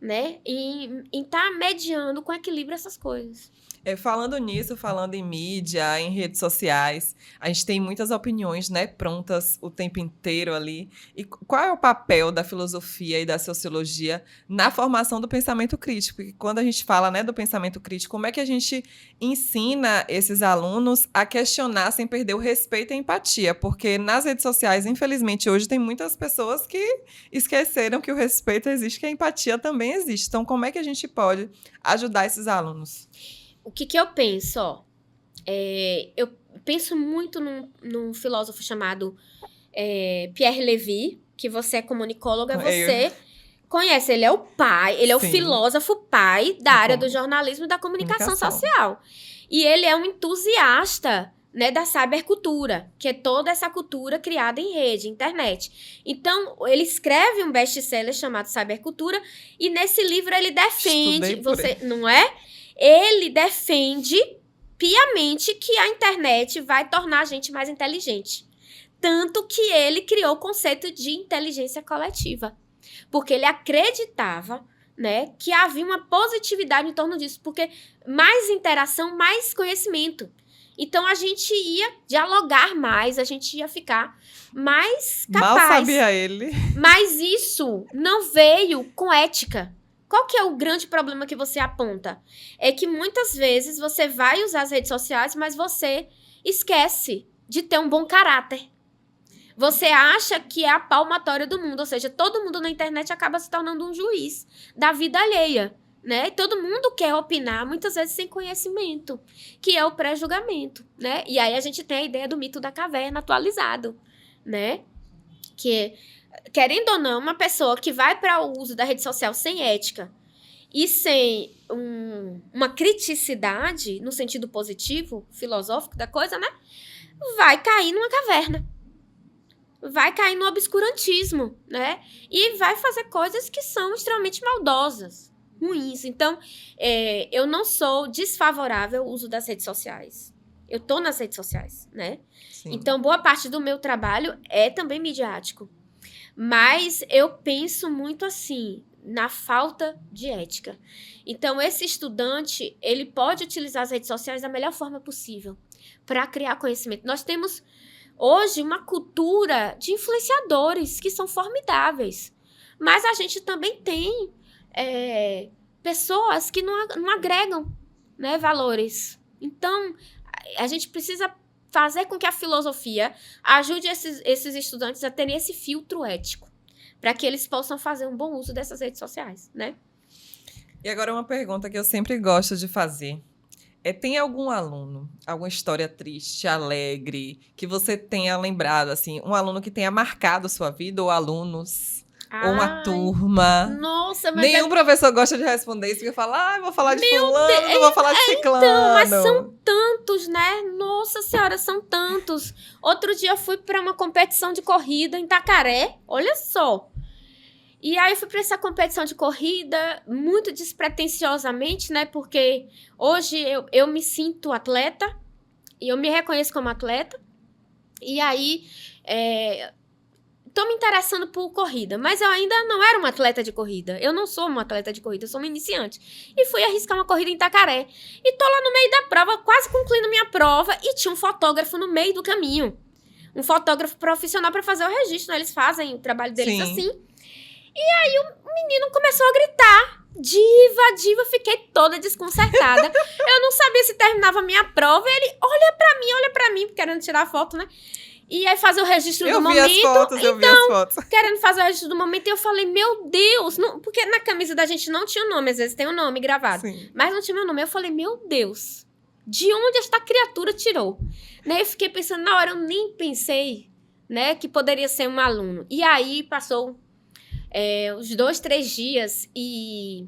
né, em estar mediando com equilíbrio essas coisas. Falando nisso, falando em mídia, em redes sociais, a gente tem muitas opiniões, né, prontas o tempo inteiro ali. E qual é o papel da filosofia e da sociologia na formação do pensamento crítico? E quando a gente fala, né, do pensamento crítico, como é que a gente ensina esses alunos a questionar sem perder o respeito e a empatia? Porque nas redes sociais, infelizmente, hoje tem muitas pessoas que esqueceram que o respeito existe, que a empatia também existe. Então, como é que a gente pode ajudar esses alunos? O que eu penso, ó? Eu penso muito num filósofo chamado Pierre Levy, que você é comunicóloga, você conhece. Ele é o pai, ele é o filósofo pai da área do jornalismo e da comunicação social. E ele é um entusiasta, né, da cybercultura, que é toda essa cultura criada em rede, internet. Então, ele escreve um best-seller chamado Cybercultura, e nesse livro ele defende, não é? Ele defende piamente que a internet vai tornar a gente mais inteligente. Tanto que ele criou o conceito de inteligência coletiva. Porque ele acreditava, né, que havia uma positividade em torno disso. Porque mais interação, mais conhecimento. Então, a gente ia dialogar mais, a gente ia ficar mais capaz. Mal sabia ele. Mas isso não veio com ética. Qual que é o grande problema que você aponta? É que muitas vezes você vai usar as redes sociais, mas você esquece de ter um bom caráter. Você acha que é a palmatória do mundo, ou seja, todo mundo na internet acaba se tornando um juiz da vida alheia, né? E todo mundo quer opinar, muitas vezes sem conhecimento, que é o pré-julgamento, né? E aí a gente tem a ideia do mito da caverna atualizado, né? Que, querendo ou não, uma pessoa que vai para o uso da rede social sem ética e sem uma criticidade, no sentido positivo, filosófico da coisa, né? Vai cair numa caverna. Vai cair no obscurantismo, né? E vai fazer coisas que são extremamente maldosas, ruins. Então, eu não sou desfavorável ao uso das redes sociais. Eu tô nas redes sociais, né? Sim. Então, boa parte do meu trabalho é também midiático. Mas eu penso muito assim, na falta de ética. Então, esse estudante, ele pode utilizar as redes sociais da melhor forma possível para criar conhecimento. Nós temos hoje uma cultura de influenciadores que são formidáveis. Mas a gente também tem pessoas que não agregam, né, valores. Então, a gente precisa fazer com que a filosofia ajude esses estudantes a terem esse filtro ético, para que eles possam fazer um bom uso dessas redes sociais, né? E agora uma pergunta que eu sempre gosto de fazer. Tem algum aluno, alguma história triste, alegre, que você tenha lembrado, assim, um aluno que tenha marcado a sua vida, ou alunos, ou uma turma? Nossa, mas nenhum professor gosta de responder isso, porque fala, vou falar de fulano, não vou falar de ciclano. Então, mas são tantos, né? Nossa senhora, são tantos. Outro dia eu fui para uma competição de corrida em Itacaré, olha só. E aí eu fui para essa competição de corrida muito despretensiosamente, né? Porque hoje eu me sinto atleta e eu me reconheço como atleta. E aí tô me interessando por corrida, mas eu ainda não era uma atleta de corrida. Eu não sou uma atleta de corrida, eu sou uma iniciante. E fui arriscar uma corrida em Itacaré. E tô lá no meio da prova, quase concluindo minha prova, e tinha um fotógrafo no meio do caminho. Um fotógrafo profissional para fazer o registro, né? Eles fazem o trabalho deles assim. E aí o menino começou a gritar, diva, fiquei toda desconcertada. Eu não sabia se terminava a minha prova, e ele, olha pra mim, querendo tirar foto, né? E aí fazer o registro do momento. Eu vi as fotos. Querendo fazer o registro do momento, e eu falei, meu Deus, não, porque na camisa da gente não tinha o nome, às vezes tem o nome gravado. Sim. Mas não tinha meu nome. Eu falei, meu Deus, de onde esta criatura tirou? Né? Eu fiquei pensando, na hora eu nem pensei, né, que poderia ser um aluno. E aí passou uns 2, 3 dias e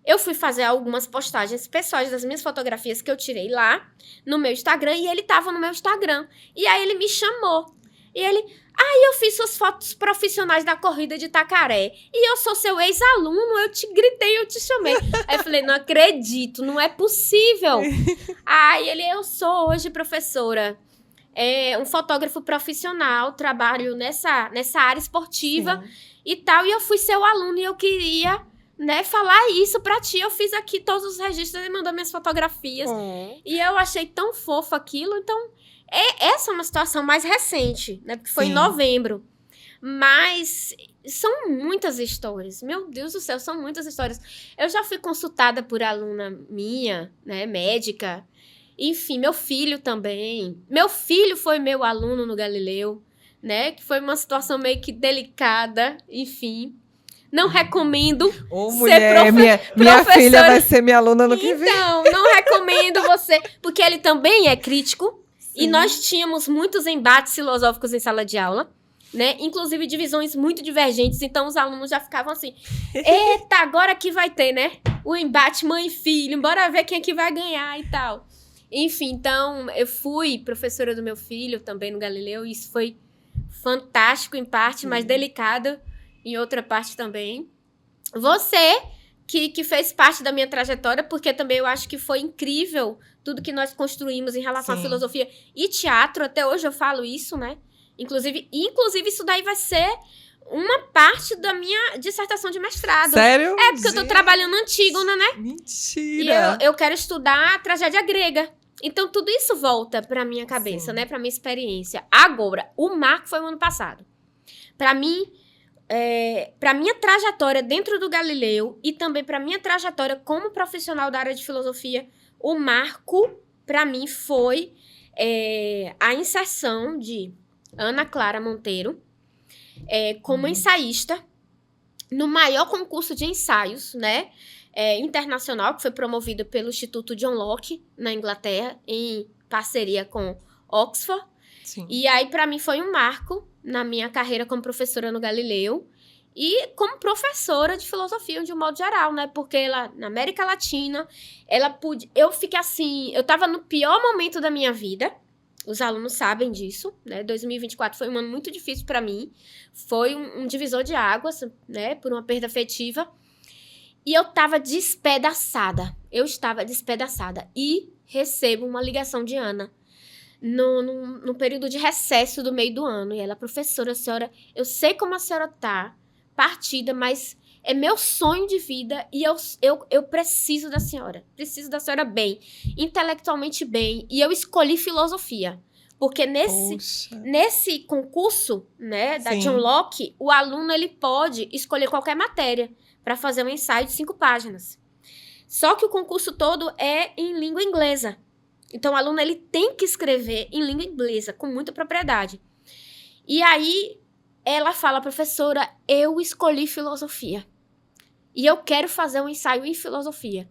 eu fui fazer algumas postagens pessoais das minhas fotografias que eu tirei lá no meu Instagram, e ele tava no meu Instagram. E aí ele me chamou. E ele, eu fiz suas fotos profissionais da corrida de Itacaré. E eu sou seu ex-aluno, eu te gritei, eu te chamei. Aí eu falei, não acredito, não é possível. Aí ele, eu sou hoje professora. Um fotógrafo profissional, trabalho nessa área esportiva. Sim. E tal, e eu fui seu aluno e eu queria, né, falar isso pra ti. Eu fiz aqui todos os registros, ele mandou minhas fotografias. E eu achei tão fofo aquilo. Então, essa é uma situação mais recente, né? Porque foi em novembro. Mas são muitas histórias. Meu Deus do céu, são muitas histórias. Eu já fui consultada por aluna minha, né, médica. Enfim, meu filho também. Meu filho foi meu aluno no Galileu, né? Que foi uma situação meio que delicada. Enfim, não recomendo mulher, minha filha vai ser minha aluna no que vem. Então, não recomendo você, porque ele também é crítico. Sim. E nós tínhamos muitos embates filosóficos em sala de aula, né? Inclusive divisões muito divergentes. Então, os alunos já ficavam assim, eita, agora que vai ter, né? O embate mãe e filho, bora ver quem é que vai ganhar e tal. Enfim, então, eu fui professora do meu filho também no Galileu. E isso foi fantástico em parte, mas delicado em outra parte também. Você, que fez parte da minha trajetória, porque também eu acho que foi incrível tudo que nós construímos em relação à filosofia e teatro. Até hoje eu falo isso, né? Inclusive isso daí vai ser uma parte da minha dissertação de mestrado. Sério? É, porque eu tô trabalhando Antígona, né? Mentira! E eu quero estudar a tragédia grega. Então, tudo isso volta pra minha cabeça, né? Pra minha experiência. Agora, o marco foi o ano passado. Pra mim, pra minha trajetória dentro do Galileu e também pra minha trajetória como profissional da área de filosofia, o marco, pra mim, foi a inserção de Ana Clara Monteiro como ensaísta no maior concurso de ensaios, né? Internacional, que foi promovido pelo Instituto John Locke, na Inglaterra, em parceria com Oxford. Sim. E aí, para mim, foi um marco na minha carreira como professora no Galileu e como professora de filosofia, de um modo geral, né? Porque ela, na América Latina, eu fiquei assim, eu tava no pior momento da minha vida, os alunos sabem disso, né? 2024 foi um ano muito difícil para mim, foi um divisor de águas, né? Por uma perda afetiva. E eu estava despedaçada. E recebo uma ligação de Ana no período de recesso do meio do ano. E ela, professora, senhora, eu sei como a senhora tá partida, mas é meu sonho de vida e eu preciso da senhora. Preciso da senhora bem, intelectualmente bem. E eu escolhi filosofia. Porque nesse concurso, né, da John Locke, o aluno ele pode escolher qualquer matéria para fazer um ensaio de 5 páginas. Só que o concurso todo é em língua inglesa. Então, o aluno ele tem que escrever em língua inglesa, com muita propriedade. E aí, ela fala, professora, eu escolhi filosofia. E eu quero fazer um ensaio em filosofia.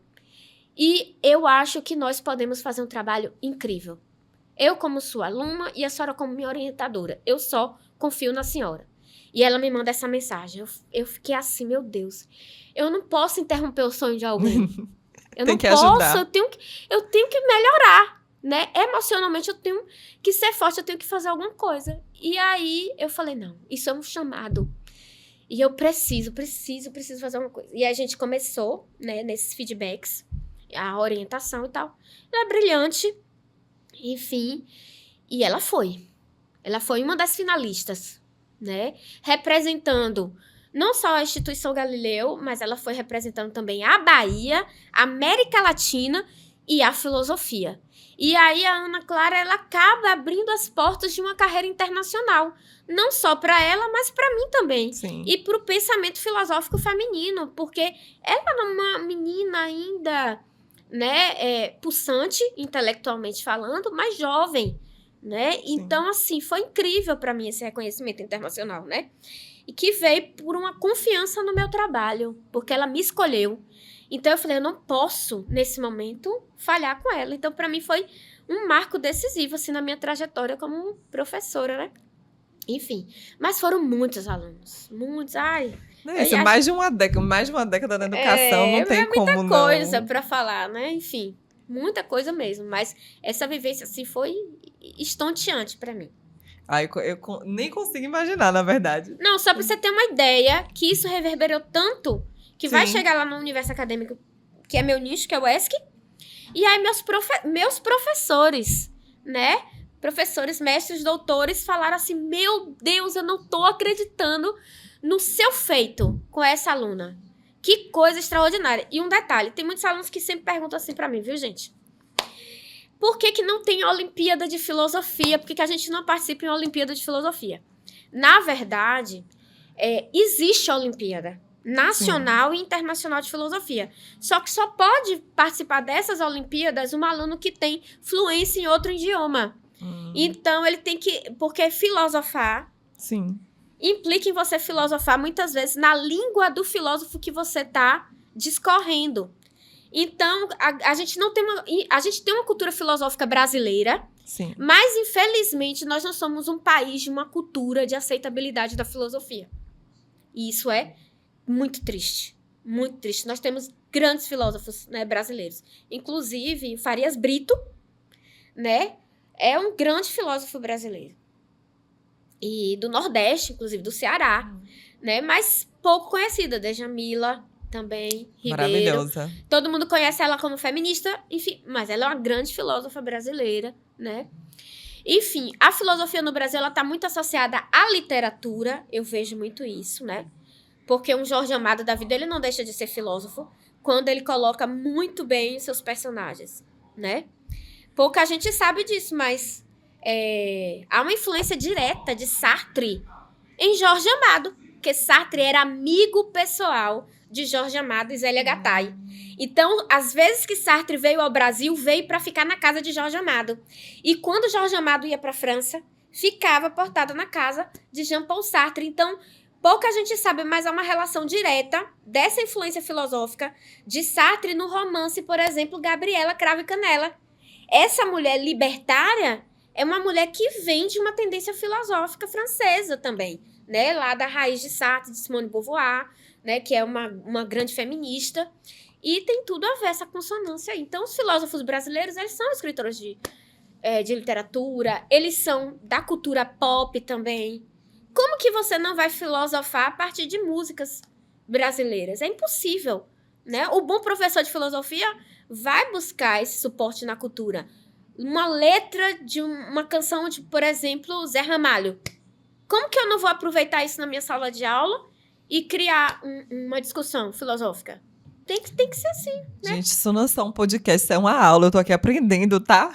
E eu acho que nós podemos fazer um trabalho incrível. Eu como sua aluna e a senhora como minha orientadora. Eu só confio na senhora. E ela me manda essa mensagem. Eu fiquei assim, meu Deus. Eu não posso interromper o sonho de alguém. Eu não posso, ajudar. Eu tenho que melhorar, né? Emocionalmente eu tenho que ser forte, eu tenho que fazer alguma coisa. E aí eu falei, não, isso é um chamado. E eu preciso fazer alguma coisa. E aí a gente começou, né, nesses feedbacks, a orientação e tal. Ela é brilhante, enfim. E ela foi. Ela foi uma das finalistas, né? Representando não só a instituição Galileu, mas ela foi representando também a Bahia, a América Latina e a filosofia. E aí a Ana Clara, ela acaba abrindo as portas de uma carreira internacional. Não só para ela, mas para mim também. Sim. E para o pensamento filosófico feminino, porque ela era uma menina ainda, né, pulsante, intelectualmente falando, mas jovem, né? Sim. Então, assim, foi incrível para mim esse reconhecimento internacional, né? E que veio por uma confiança no meu trabalho, porque ela me escolheu. Então, eu falei, eu não posso, nesse momento, falhar com ela. Então, para mim, foi um marco decisivo, assim, na minha trajetória como professora, né? Enfim, mas foram muitos alunos, muitos, mais de uma década na educação, não tem como não. Muita coisa para falar, né? Enfim, muita coisa mesmo, mas essa vivência, assim, foi estonteante para mim. Eu nem consigo imaginar, na verdade. Não, só para você ter uma ideia, que isso reverberou tanto, que vai chegar lá no universo acadêmico, que é meu nicho, que é o ESC, e aí meus professores, né? Professores, mestres, doutores, falaram assim, meu Deus, eu não tô acreditando no seu feito com essa aluna. Que coisa extraordinária. E um detalhe, tem muitos alunos que sempre perguntam assim pra mim, viu, gente? Por que não tem Olimpíada de Filosofia? Por que a gente não participa em Olimpíada de Filosofia? Na verdade, existe a Olimpíada nacional e internacional de filosofia. Só que só pode participar dessas Olimpíadas um aluno que tem fluência em outro idioma. Então, ele tem que... Porque filosofar... Sim. Implica em você filosofar, muitas vezes, na língua do filósofo que você está discorrendo. Então, a gente não tem a gente tem uma cultura filosófica brasileira, Sim. Mas, infelizmente, nós não somos um país de uma cultura de aceitabilidade da filosofia. E isso é muito triste. Muito triste. Nós temos grandes filósofos, né, brasileiros. Inclusive, Farias Brito, né, é um grande filósofo brasileiro. E do Nordeste, inclusive, do Ceará. Né, mas pouco conhecida. Djamila também, Ribeiro. Maravilhosa. Todo mundo conhece ela como feminista, enfim, mas ela é uma grande filósofa brasileira, né? Enfim, a filosofia no Brasil, ela tá muito associada à literatura, eu vejo muito isso, né? Porque um Jorge Amado da vida, ele não deixa de ser filósofo quando ele coloca muito bem os seus personagens, né? Pouca gente sabe disso, mas há uma influência direta de Sartre em Jorge Amado, porque Sartre era amigo pessoal de Jorge Amado e Zélia Gattai. Então, às vezes que Sartre veio ao Brasil, veio para ficar na casa de Jorge Amado. E quando Jorge Amado ia para a França, ficava portada na casa de Jean-Paul Sartre. Então, pouca gente sabe, mas há uma relação direta dessa influência filosófica de Sartre no romance, por exemplo, Gabriela Cravo e Canela. Essa mulher libertária é uma mulher que vem de uma tendência filosófica francesa também, né? Lá da raiz de Sartre, de Simone de Beauvoir, né? Que é uma grande feminista. E tem tudo a ver essa consonância aí. Então, os filósofos brasileiros, eles são escritores de literatura, eles são da cultura pop também. Como que você não vai filosofar a partir de músicas brasileiras? É impossível, né? O bom professor de filosofia vai buscar esse suporte na cultura. Uma letra de uma canção de, por exemplo, Zé Ramalho. Como que eu não vou aproveitar isso na minha sala de aula e criar uma discussão filosófica? Tem que ser assim, né? Gente, isso não é só um podcast, isso é uma aula, eu tô aqui aprendendo, tá?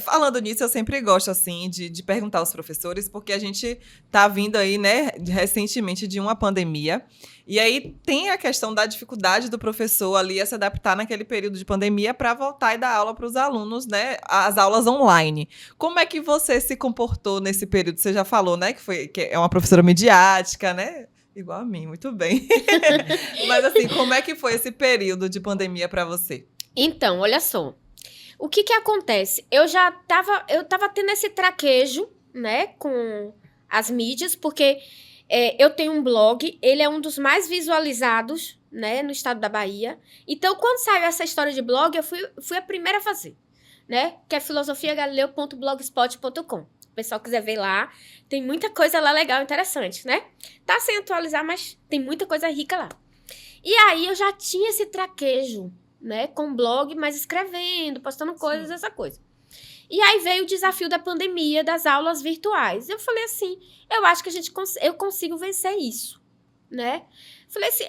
Falando nisso, eu sempre gosto, assim, de perguntar aos professores, porque a gente tá vindo aí, né, recentemente de uma pandemia, e aí tem a questão da dificuldade do professor ali a se adaptar naquele período de pandemia para voltar e dar aula para os alunos, né, as aulas online. Como é que você se comportou nesse período? Você já falou, né, que é uma professora midiática, né? Igual a mim, muito bem. Mas assim, como é que foi esse período de pandemia para você? Então, olha só. O que acontece? Eu tava tendo esse traquejo, né, com as mídias, porque eu tenho um blog, ele é um dos mais visualizados, né, no estado da Bahia. Então, quando saiu essa história de blog, eu fui a primeira a fazer, né, que é filosofiagalileu.blogspot.com. O pessoal quiser ver lá, tem muita coisa lá legal, interessante, né? Tá sem atualizar, mas tem muita coisa rica lá. E aí, eu já tinha esse traquejo, né? Com blog, mas escrevendo, postando coisas, essa coisa. E aí, veio o desafio da pandemia, das aulas virtuais. Eu falei assim, eu acho que eu consigo vencer isso, né? Falei assim,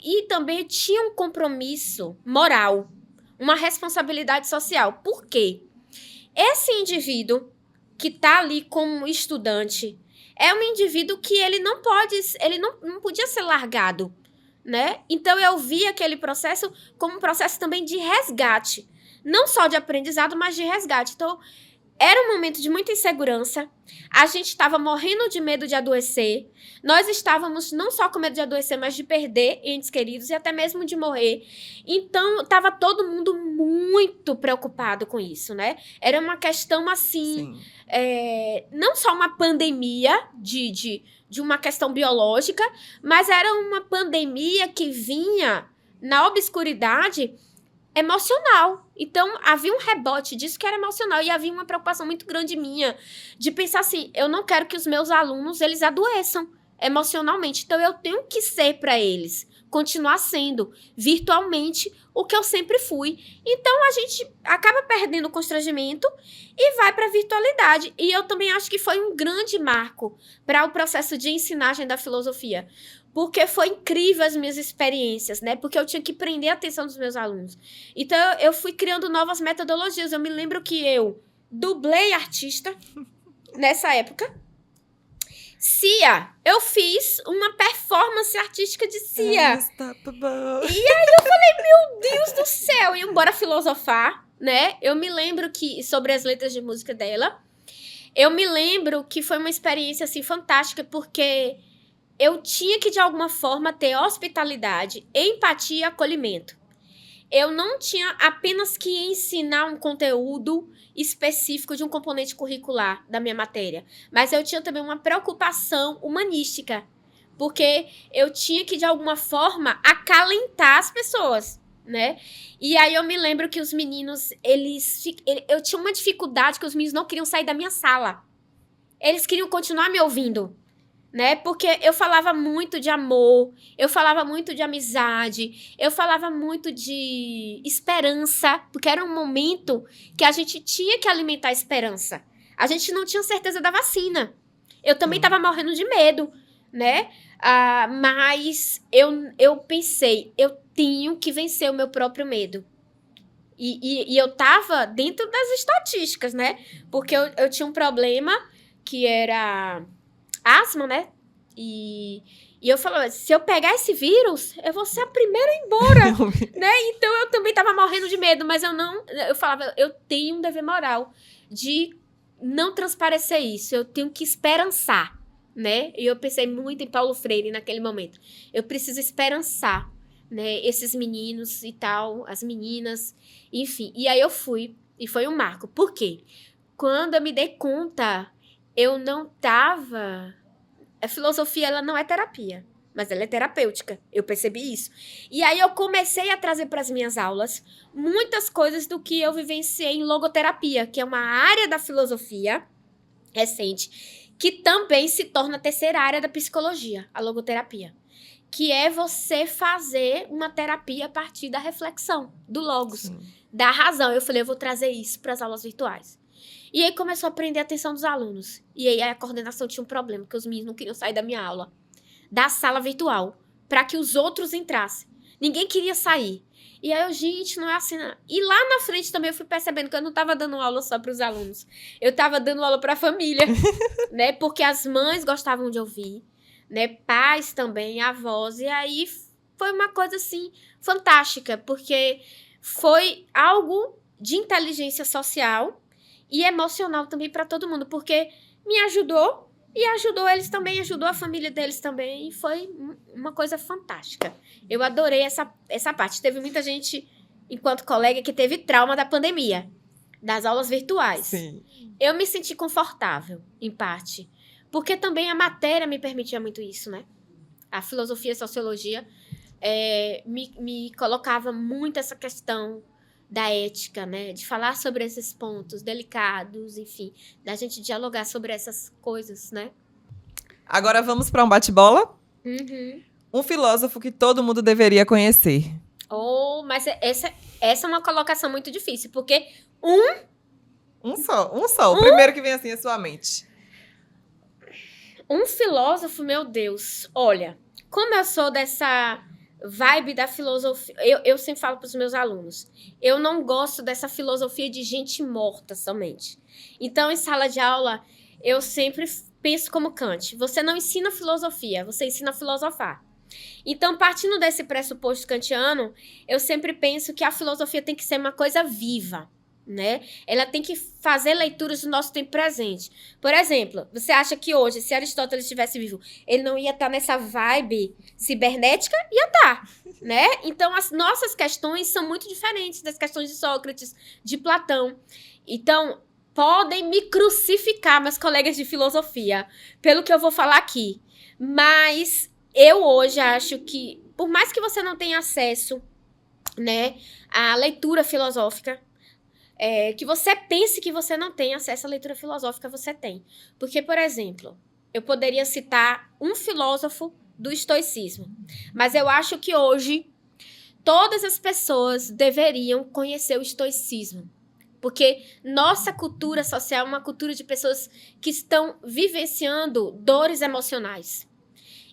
e também eu tinha um compromisso moral, uma responsabilidade social. Por quê? Esse indivíduo que está ali como estudante, é um indivíduo que ele não podia ser largado, né? Então, eu vi aquele processo como um processo também de resgate. Não só de aprendizado, mas de resgate. Então, era um momento de muita insegurança. A gente estava morrendo de medo de adoecer. Nós estávamos não só com medo de adoecer, mas de perder entes queridos e até mesmo de morrer. Então, estava todo mundo muito preocupado com isso, né? Era uma questão assim, não só uma pandemia de uma questão biológica, mas era uma pandemia que vinha na obscuridade emocional. Então, havia um rebote disso que era emocional e havia uma preocupação muito grande minha de pensar assim, eu não quero que os meus alunos, eles adoeçam emocionalmente. Então, eu tenho que ser para eles, continuar sendo virtualmente o que eu sempre fui. Então, a gente acaba perdendo o constrangimento e vai para a virtualidade. E eu também acho que foi um grande marco para o processo de ensinagem da filosofia. porque foi incrível as minhas experiências, né? Porque eu tinha que prender a atenção dos meus alunos. Então, eu fui criando novas metodologias. Eu me lembro que eu dublei artista nessa época. Cia, eu fiz uma performance artística de Cia. E aí eu falei, meu Deus do céu, e bora filosofar, né? Eu me lembro que, sobre as letras de música dela, eu me lembro que foi uma experiência, assim, fantástica, porque eu tinha que, de alguma forma, ter hospitalidade, empatia e acolhimento. Eu não tinha apenas que ensinar um conteúdo específico de um componente curricular da minha matéria, mas eu tinha também uma preocupação humanística, porque eu tinha que, de alguma forma, acalentar as pessoas, né? E aí eu me lembro que os meninos, eu tinha uma dificuldade que os meninos não queriam sair da minha sala. Eles queriam continuar me ouvindo, né? Porque eu falava muito de amor, eu falava muito de amizade, eu falava muito de esperança, porque era um momento que a gente tinha que alimentar a esperança. A gente não tinha certeza da vacina. Eu também estava morrendo de medo, né? Mas eu pensei, eu tenho que vencer o meu próprio medo. E eu tava dentro das estatísticas, né? Porque eu tinha um problema que era asma, né? E eu falava, se eu pegar esse vírus, eu vou ser a primeira a ir embora, né? Então eu também tava morrendo de medo, mas eu falava, eu tenho um dever moral de não transparecer isso, eu tenho que esperançar, né? E eu pensei muito em Paulo Freire naquele momento. Eu preciso esperançar, né? Esses meninos e tal, as meninas, enfim. E aí eu fui, e foi um marco. Por quê? Quando eu me dei conta, eu não tava... A filosofia, ela não é terapia, mas ela é terapêutica. Eu percebi isso. E aí eu comecei a trazer para as minhas aulas muitas coisas do que eu vivenciei em logoterapia, que é uma área da filosofia recente, que também se torna a terceira área da psicologia, a logoterapia, que é você fazer uma terapia a partir da reflexão, do logos, sim, da razão. Eu falei, eu vou trazer isso para as aulas virtuais. E aí começou a prender a atenção dos alunos. E aí a coordenação tinha um problema, porque os meninos não queriam sair da minha aula, da sala virtual, para que os outros entrassem. Ninguém queria sair. E aí eu, gente, não é assim, não. E lá na frente também eu fui percebendo que eu não estava dando aula só para os alunos. Eu estava dando aula para a família, né? Porque as mães gostavam de ouvir, né? Pais também, avós. E aí foi uma coisa, assim, fantástica, porque foi algo de inteligência social e emocional também para todo mundo, porque me ajudou e ajudou eles também, ajudou a família deles também, e foi uma coisa fantástica. Eu adorei essa parte. Teve muita gente, enquanto colega, que teve trauma da pandemia, das aulas virtuais. Sim. Eu me senti confortável, em parte, porque também a matéria me permitia muito isso, né? A filosofia e a sociologia me colocava muito essa questão da ética, né? De falar sobre esses pontos delicados, enfim, da gente dialogar sobre essas coisas, né? Agora vamos para um bate-bola? Uhum. Um filósofo que todo mundo deveria conhecer. Mas essa é uma colocação muito difícil, porque Um só. O primeiro que vem assim à sua mente. Um filósofo, meu Deus, olha, como eu sou dessa vibe da filosofia, eu sempre falo para os meus alunos, eu não gosto dessa filosofia de gente morta somente. Então, em sala de aula, eu sempre penso como Kant, você não ensina filosofia, você ensina a filosofar. Então, partindo desse pressuposto kantiano, eu sempre penso que a filosofia tem que ser uma coisa viva, né? Ela tem que fazer leituras do nosso tempo presente. Por exemplo, você acha que hoje, se Aristóteles estivesse vivo, ele não ia estar nessa vibe cibernética? Ia estar, né? Então, as nossas questões são muito diferentes das questões de Sócrates, de Platão. Então, podem me crucificar, meus colegas de filosofia, pelo que eu vou falar aqui. Mas eu hoje acho que, por mais que você não tenha acesso, né, à leitura filosófica, que você pense que você não tem acesso à leitura filosófica, você tem. Porque, por exemplo, eu poderia citar um filósofo do estoicismo, mas eu acho que hoje todas as pessoas deveriam conhecer o estoicismo, porque nossa cultura social é uma cultura de pessoas que estão vivenciando dores emocionais.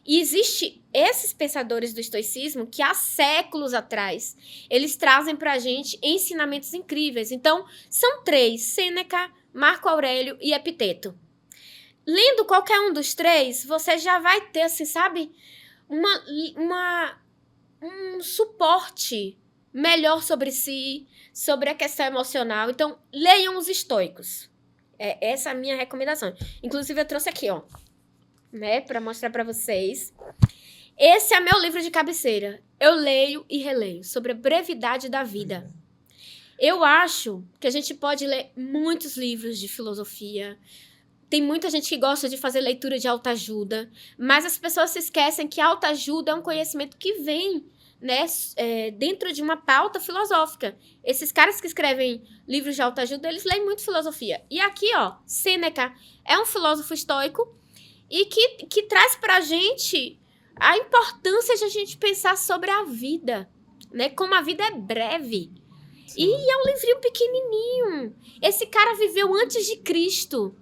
E existe esses pensadores do estoicismo que há séculos atrás, eles trazem pra gente ensinamentos incríveis. Então, são 3, Sêneca, Marco Aurélio e Epiteto. Lendo qualquer um dos 3, você já vai ter, assim, sabe, um suporte melhor sobre si, sobre a questão emocional. Então, leiam os estoicos. Essa é a minha recomendação. Inclusive, eu trouxe aqui, ó, né, para mostrar para vocês. Esse é meu livro de cabeceira. Eu leio e releio sobre a brevidade da vida. Eu acho que a gente pode ler muitos livros de filosofia. Tem muita gente que gosta de fazer leitura de autoajuda, mas as pessoas se esquecem que autoajuda é um conhecimento que vem, né, dentro de uma pauta filosófica. Esses caras que escrevem livros de autoajuda, eles leem muito filosofia. E aqui, ó, Sêneca é um filósofo estoico e que traz pra gente a importância de a gente pensar sobre a vida, né? Como a vida é breve. Sim. E é um livrinho pequenininho. Esse cara viveu antes de Cristo,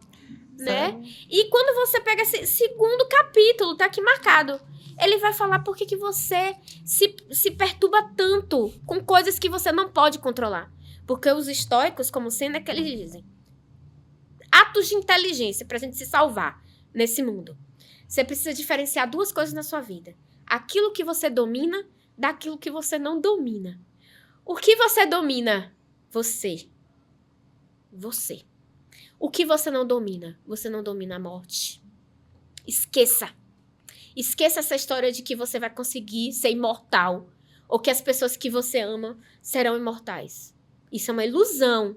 né? E quando você pega esse segundo capítulo, tá aqui marcado, ele vai falar por que você se perturba tanto com coisas que você não pode controlar. Porque os estoicos, como Sêneca, eles dizem atos de inteligência pra gente se salvar nesse mundo. Você precisa diferenciar 2 coisas na sua vida. Aquilo que você domina daquilo que você não domina. O que você domina? Você. Você. O que você não domina? Você não domina a morte. Esqueça. Esqueça essa história de que você vai conseguir ser imortal. Ou que as pessoas que você ama serão imortais. Isso é uma ilusão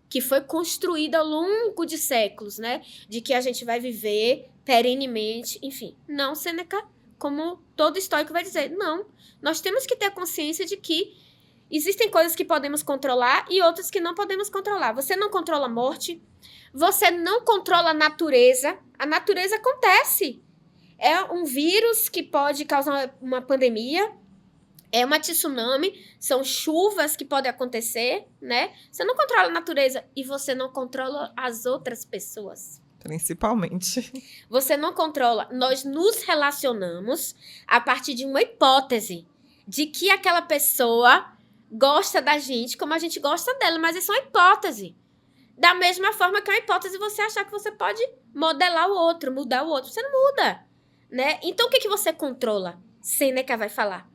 que foi construída ao longo de séculos, né? De que a gente vai viver perenemente, enfim. Não, Sêneca, como todo estoico vai dizer, não. Nós temos que ter a consciência de que existem coisas que podemos controlar e outras que não podemos controlar. Você não controla a morte, você não controla a natureza. A natureza acontece. É um vírus que pode causar uma pandemia, é uma tsunami, são chuvas que podem acontecer, né? Você não controla a natureza e você não controla as outras pessoas. Principalmente. Você não controla. Nós nos relacionamos a partir de uma hipótese de que aquela pessoa gosta da gente como a gente gosta dela, mas isso é uma hipótese. Da mesma forma que é uma hipótese você achar que você pode modelar o outro, mudar o outro. Você não muda, né? Então o que você controla? Sêneca vai falar.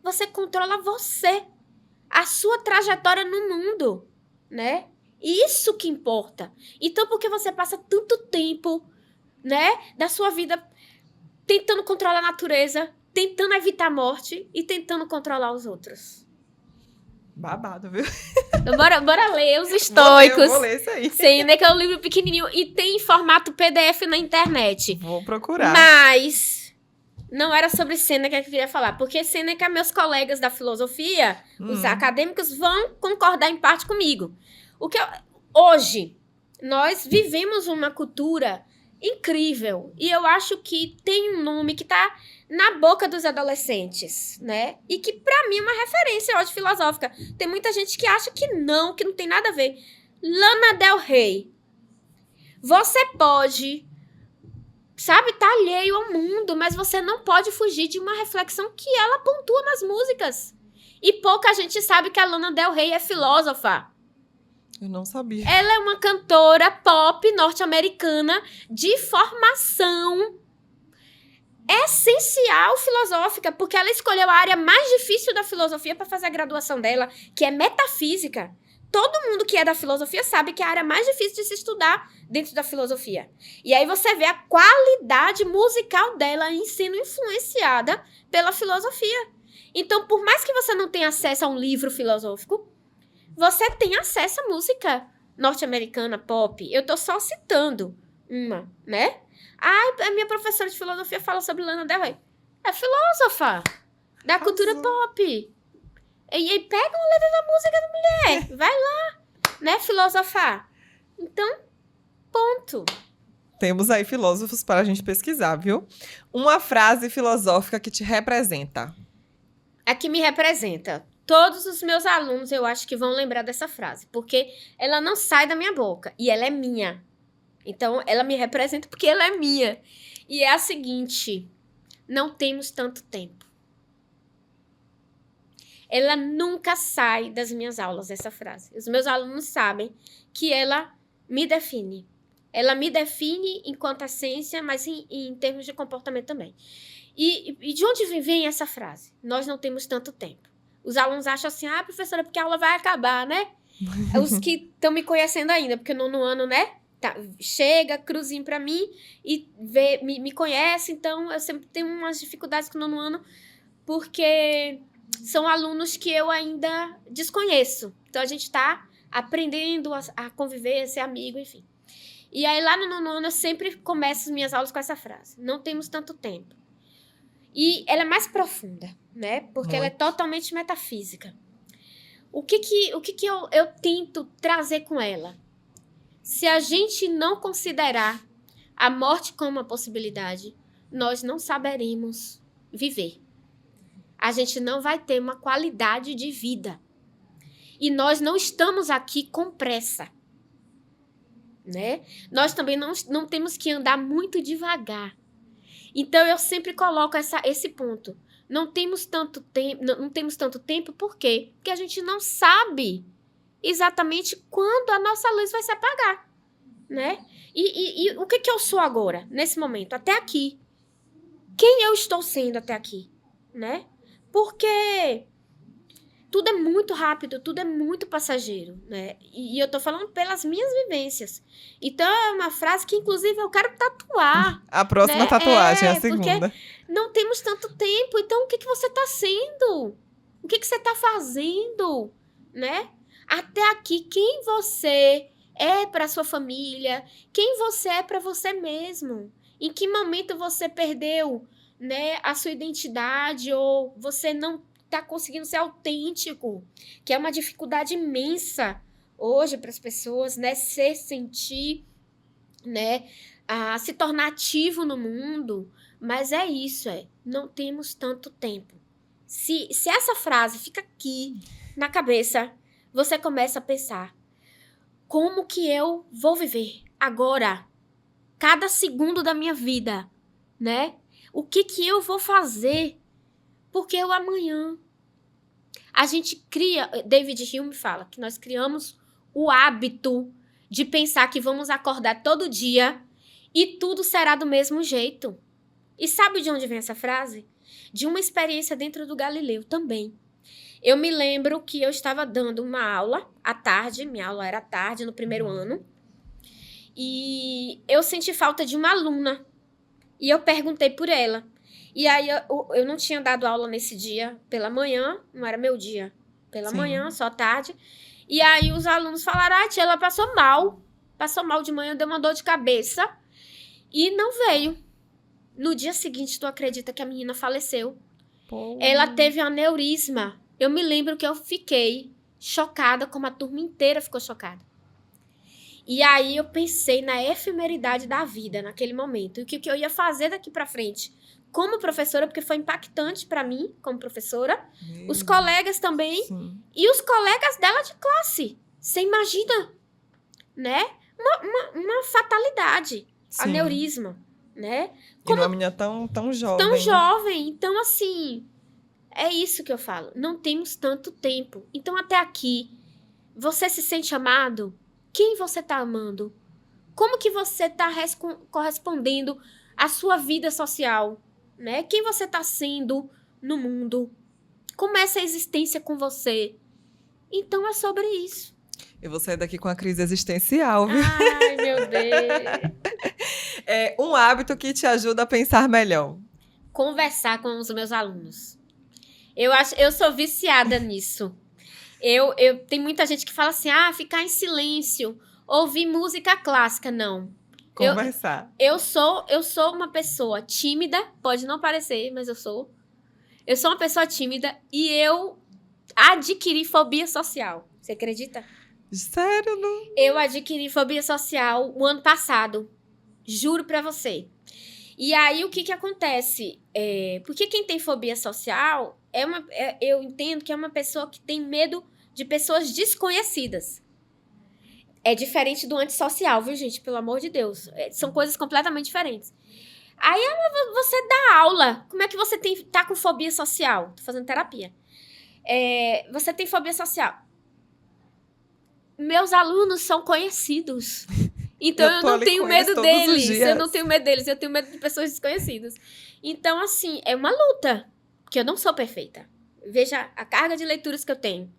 Você controla você, a sua trajetória no mundo, né? Isso que importa. Então, por que você passa tanto tempo, né, da sua vida tentando controlar a natureza, tentando evitar a morte e tentando controlar os outros? Babado, viu? Então, bora ler os estoicos. Vou ler isso aí. Sêneca é um livro pequenininho e tem em formato PDF na internet. Vou procurar. Mas não era sobre Sêneca que eu queria falar, porque Sêneca, meus colegas da filosofia, os acadêmicos, vão concordar em parte comigo. Hoje, nós vivemos uma cultura incrível. E eu acho que tem um nome que tá na boca dos adolescentes, né? E que, pra mim, é uma referência hoje filosófica. Tem muita gente que acha que não tem nada a ver. Lana Del Rey. Você pode, sabe, tá alheio ao mundo, mas você não pode fugir de uma reflexão que ela pontua nas músicas. E pouca gente sabe que a Lana Del Rey é filósofa. Eu não sabia. Ela é uma cantora pop norte-americana de formação essencial filosófica, porque ela escolheu a área mais difícil da filosofia para fazer a graduação dela, que é metafísica. Todo mundo que é da filosofia sabe que é a área mais difícil de se estudar dentro da filosofia. E aí você vê a qualidade musical dela sendo influenciada pela filosofia. Então, por mais que você não tenha acesso a um livro filosófico, você tem acesso à música norte-americana, pop. Eu tô só citando uma, né? A minha professora de filosofia fala sobre Lana Del Rey. É filósofa da cultura pop. E aí pega uma letra da música da mulher. Vai lá, né, filosofar. Então, ponto. Temos aí filósofos para a gente pesquisar, viu? Uma frase filosófica que te representa. A que me representa. Todos os meus alunos, eu acho que vão lembrar dessa frase, porque ela não sai da minha boca e ela é minha. Então, ela me representa porque ela é minha. E é a seguinte: não temos tanto tempo. Ela nunca sai das minhas aulas, essa frase. Os meus alunos sabem que ela me define. Ela me define enquanto essência, mas em termos de comportamento também. E de onde vem essa frase? Nós não temos tanto tempo. Os alunos acham assim, professora, porque a aula vai acabar, né? Os que estão me conhecendo ainda, porque no nono ano, né? Chega, cruzinho pra mim e me conhece. Então, eu sempre tenho umas dificuldades com o nono ano, porque são alunos que eu ainda desconheço. Então, a gente está aprendendo a conviver, a ser amigo, enfim. E aí, lá no nono ano, eu sempre começo as minhas aulas com essa frase. Não temos tanto tempo. E ela é mais profunda, né? Porque ela é totalmente metafísica. O que eu tento trazer com ela? Se a gente não considerar a morte como uma possibilidade, nós não saberemos viver. A gente não vai ter uma qualidade de vida. E nós não estamos aqui com pressa, né? Nós também não temos que andar muito devagar. Então, eu sempre coloco esse ponto. Não temos tanto tempo, por quê? Porque a gente não sabe exatamente quando a nossa luz vai se apagar, né? E o que eu sou agora, nesse momento, até aqui? Quem eu estou sendo até aqui, né? Porque tudo é muito rápido, tudo é muito passageiro, né? E eu tô falando pelas minhas vivências. Então, é uma frase que, inclusive, eu quero tatuar. A próxima tatuagem, a segunda. Porque não temos tanto tempo. Então, o que você tá sendo? O que você tá fazendo? Né? Até aqui, quem você é para sua família? Quem você é para você mesmo? Em que momento você perdeu, né, a sua identidade ou você não está conseguindo ser autêntico, que é uma dificuldade imensa hoje para as pessoas, né, sentir, né, se tornar ativo no mundo, mas é isso, não temos tanto tempo. Se essa frase fica aqui na cabeça, você começa a pensar, como que eu vou viver agora, cada segundo da minha vida, né? O que eu vou fazer? Porque o amanhã. A gente cria, David Hume fala, que nós criamos o hábito de pensar que vamos acordar todo dia e tudo será do mesmo jeito. E sabe de onde vem essa frase? De uma experiência dentro do Galileu também. Eu me lembro que eu estava dando uma aula à tarde, minha aula era à tarde, no primeiro ano, e eu senti falta de uma aluna. E eu perguntei por ela. E aí eu não tinha dado aula nesse dia pela manhã, não era meu dia pela manhã, só tarde. E aí os alunos falaram, tia, ela passou mal de manhã, deu uma dor de cabeça e não veio. No dia seguinte, tu acredita que a menina faleceu? Pô. Ela teve um aneurisma. Eu me lembro que eu fiquei chocada, como a turma inteira ficou chocada. E aí eu pensei na efemeridade da vida naquele momento. E o que eu ia fazer daqui pra frente como professora, porque foi impactante para mim como professora. Os colegas também. Sim. E os colegas dela de classe. Você imagina, né? Uma fatalidade. Sim. Aneurisma, né? Como... E uma menina tão jovem. Tão jovem. Então, assim, é isso que eu falo. Não temos tanto tempo. Então, até aqui, você se sente amado? Quem você tá amando? Como que você tá correspondendo à sua vida social? Né? Quem você tá sendo no mundo? Como é essa existência com você? Então, é sobre isso. Eu vou sair daqui com a crise existencial, viu? Ai, meu Deus. É um hábito que te ajuda a pensar melhor. Conversar com os meus alunos. Eu sou viciada nisso. Tem muita gente que fala assim, ficar em silêncio, ouvir música clássica. Não. Conversar. Eu sou uma pessoa tímida, pode não parecer, mas eu sou. Eu sou uma pessoa tímida e eu adquiri fobia social. Você acredita? Sério, não? Eu adquiri fobia social o ano passado. Juro pra você. E aí, o que acontece? Porque quem tem fobia social, eu entendo que é uma pessoa que tem medo de pessoas desconhecidas. É diferente do antissocial, viu, gente? Pelo amor de Deus. São coisas completamente diferentes. Aí você dá aula. Como é que você tá com fobia social? Tô fazendo terapia. Você tem fobia social. Meus alunos são conhecidos. Então eu não tenho medo deles. Eu não tenho medo deles. Eu tenho medo de pessoas desconhecidas. Então, assim, é uma luta. Porque eu não sou perfeita. Veja a carga de leituras que eu tenho.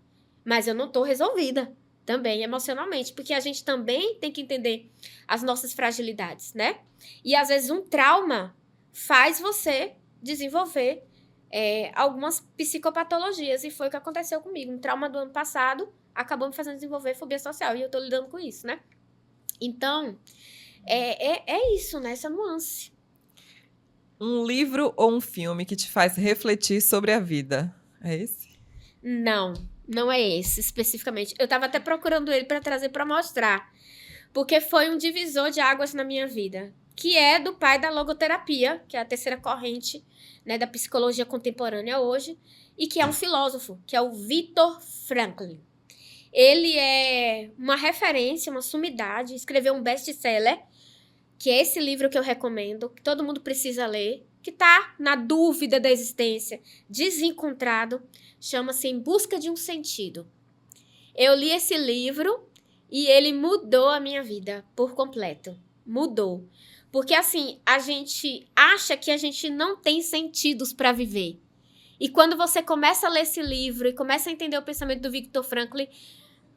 Mas eu não tô resolvida também emocionalmente. Porque a gente também tem que entender as nossas fragilidades, né? E às vezes um trauma faz você desenvolver algumas psicopatologias. E foi o que aconteceu comigo. Um trauma do ano passado acabou me fazendo desenvolver fobia social. E eu tô lidando com isso, né? Então, é isso, né? Essa nuance. Um livro ou um filme que te faz refletir sobre a vida. É esse? Não é esse especificamente. Eu tava até procurando ele para trazer para mostrar. Porque foi um divisor de águas na minha vida. Que é do pai da logoterapia, que é a terceira corrente, né, da psicologia contemporânea hoje. E que é um filósofo, que é o Viktor Frankl. Ele é uma referência, uma sumidade. Escreveu um best-seller, que é esse livro que eu recomendo, que todo mundo precisa ler, que tá na dúvida da existência, desencontrado, chama-se Em Busca de um Sentido. Eu li esse livro e ele mudou a minha vida por completo. Mudou. Porque, assim, a gente acha que a gente não tem sentidos para viver. E quando você começa a ler esse livro e começa a entender o pensamento do Viktor Frankl,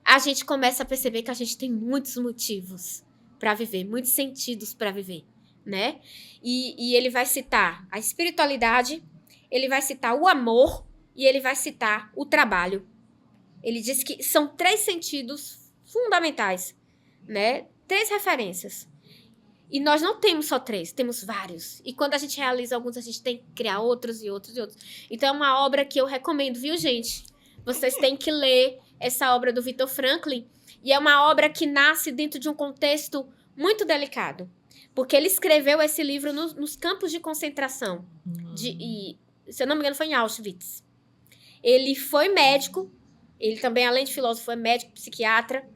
a gente começa a perceber que a gente tem muitos motivos para viver, muitos sentidos para viver, né? E ele vai citar a espiritualidade, ele vai citar o amor e ele vai citar o trabalho. Ele diz que são 3 sentidos fundamentais, né? 3 referências. E nós não temos só 3, temos vários. E quando a gente realiza alguns, a gente tem que criar outros e outros e outros. Então é uma obra que eu recomendo, viu, gente? Vocês têm que ler essa obra do Viktor Frankl. E é uma obra que nasce dentro de um contexto muito delicado. Porque ele escreveu esse livro nos campos de concentração. E, se eu não me engano, foi em Auschwitz. Ele foi médico. Ele também, além de filósofo, foi médico, psiquiatra.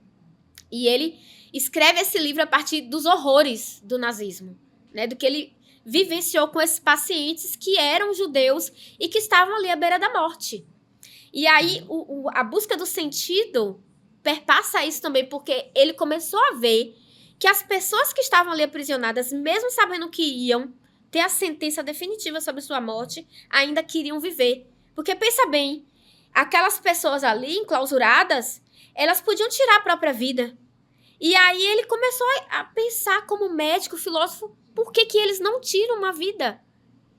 E ele escreve esse livro a partir dos horrores do nazismo, né? Do que ele vivenciou com esses pacientes que eram judeus e que estavam ali à beira da morte. E aí, a busca do sentido perpassa isso também, porque ele começou a ver que as pessoas que estavam ali aprisionadas, mesmo sabendo que iam ter a sentença definitiva sobre sua morte, ainda queriam viver. Porque pensa bem, aquelas pessoas ali, enclausuradas, elas podiam tirar a própria vida. E aí ele começou a pensar como médico, filósofo, por que eles não tiram uma vida?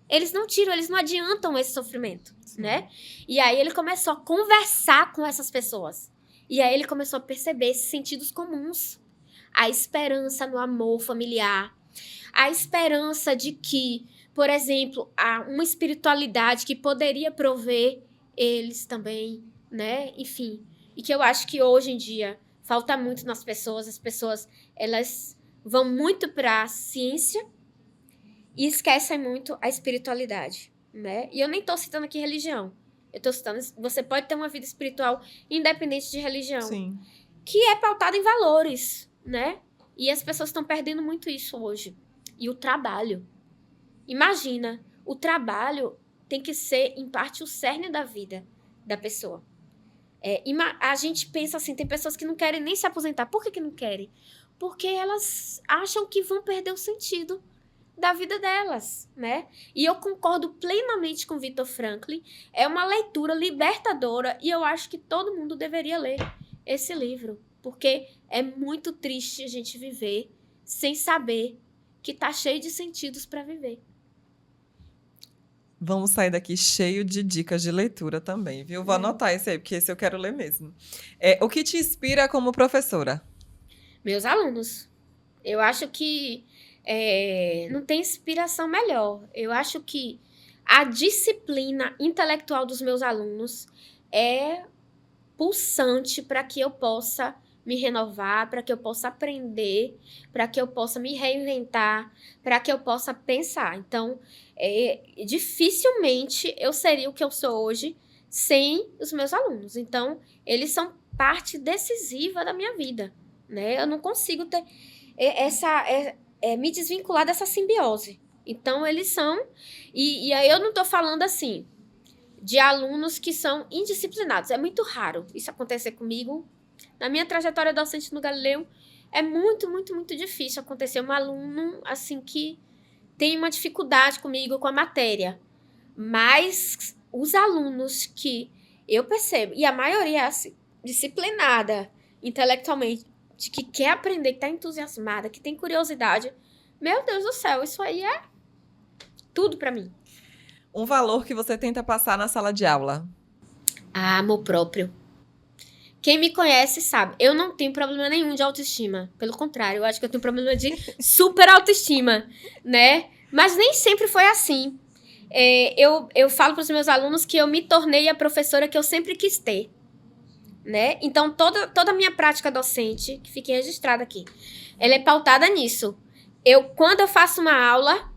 Eles não tiram, eles não adiantam esse sofrimento, né? E aí ele começou a conversar com essas pessoas. E aí ele começou a perceber esses sentidos comuns. A esperança no amor familiar. A esperança de que, por exemplo, há uma espiritualidade que poderia prover eles também, né? Enfim, e que eu acho que hoje em dia falta muito nas pessoas. As pessoas, elas vão muito para a ciência e esquecem muito a espiritualidade, né? E eu nem tô citando aqui religião. Eu tô citando, você pode ter uma vida espiritual independente de religião. Sim. Que é pautada em valores, né? E as pessoas estão perdendo muito isso hoje. E o trabalho. Imagina, o trabalho tem que ser, em parte, o cerne da vida da pessoa. A gente pensa assim, tem pessoas que não querem nem se aposentar. Por que não querem? Porque elas acham que vão perder o sentido da vida delas, né? E eu concordo plenamente com Viktor Frankl. É uma leitura libertadora e eu acho que todo mundo deveria ler esse livro. Porque é muito triste a gente viver sem saber que tá cheio de sentidos para viver. Vamos sair daqui cheio de dicas de leitura também, viu? Vou anotar esse aí, porque esse eu quero ler mesmo. O que te inspira como professora? Meus alunos. Eu acho que não tem inspiração melhor. Eu acho que a disciplina intelectual dos meus alunos é pulsante para que eu possa me renovar, para que eu possa aprender, para que eu possa me reinventar, para que eu possa pensar. Então, dificilmente eu seria o que eu sou hoje sem os meus alunos. Então, eles são parte decisiva da minha vida, né? Eu não consigo ter me desvincular dessa simbiose, Então, eles são... E aí eu não tô falando assim, de alunos que são indisciplinados. É muito raro isso acontecer comigo. Na minha trajetória docente no Galileu, é muito, muito, muito difícil acontecer um aluno, assim, que tem uma dificuldade comigo com a matéria. Mas os alunos que eu percebo, e a maioria é assim, disciplinada intelectualmente, que quer aprender, que está entusiasmada, que tem curiosidade, meu Deus do céu, isso aí é tudo para mim. Um valor que você tenta passar na sala de aula? Amor próprio. Quem me conhece sabe, eu não tenho problema nenhum de autoestima. Pelo contrário, eu acho que eu tenho problema de super autoestima, né? Mas nem sempre foi assim. Eu falo para os meus alunos que eu me tornei a professora que eu sempre quis ter, né? Então, toda a minha prática docente, que fique registrada aqui, ela é pautada nisso. Quando eu faço uma aula,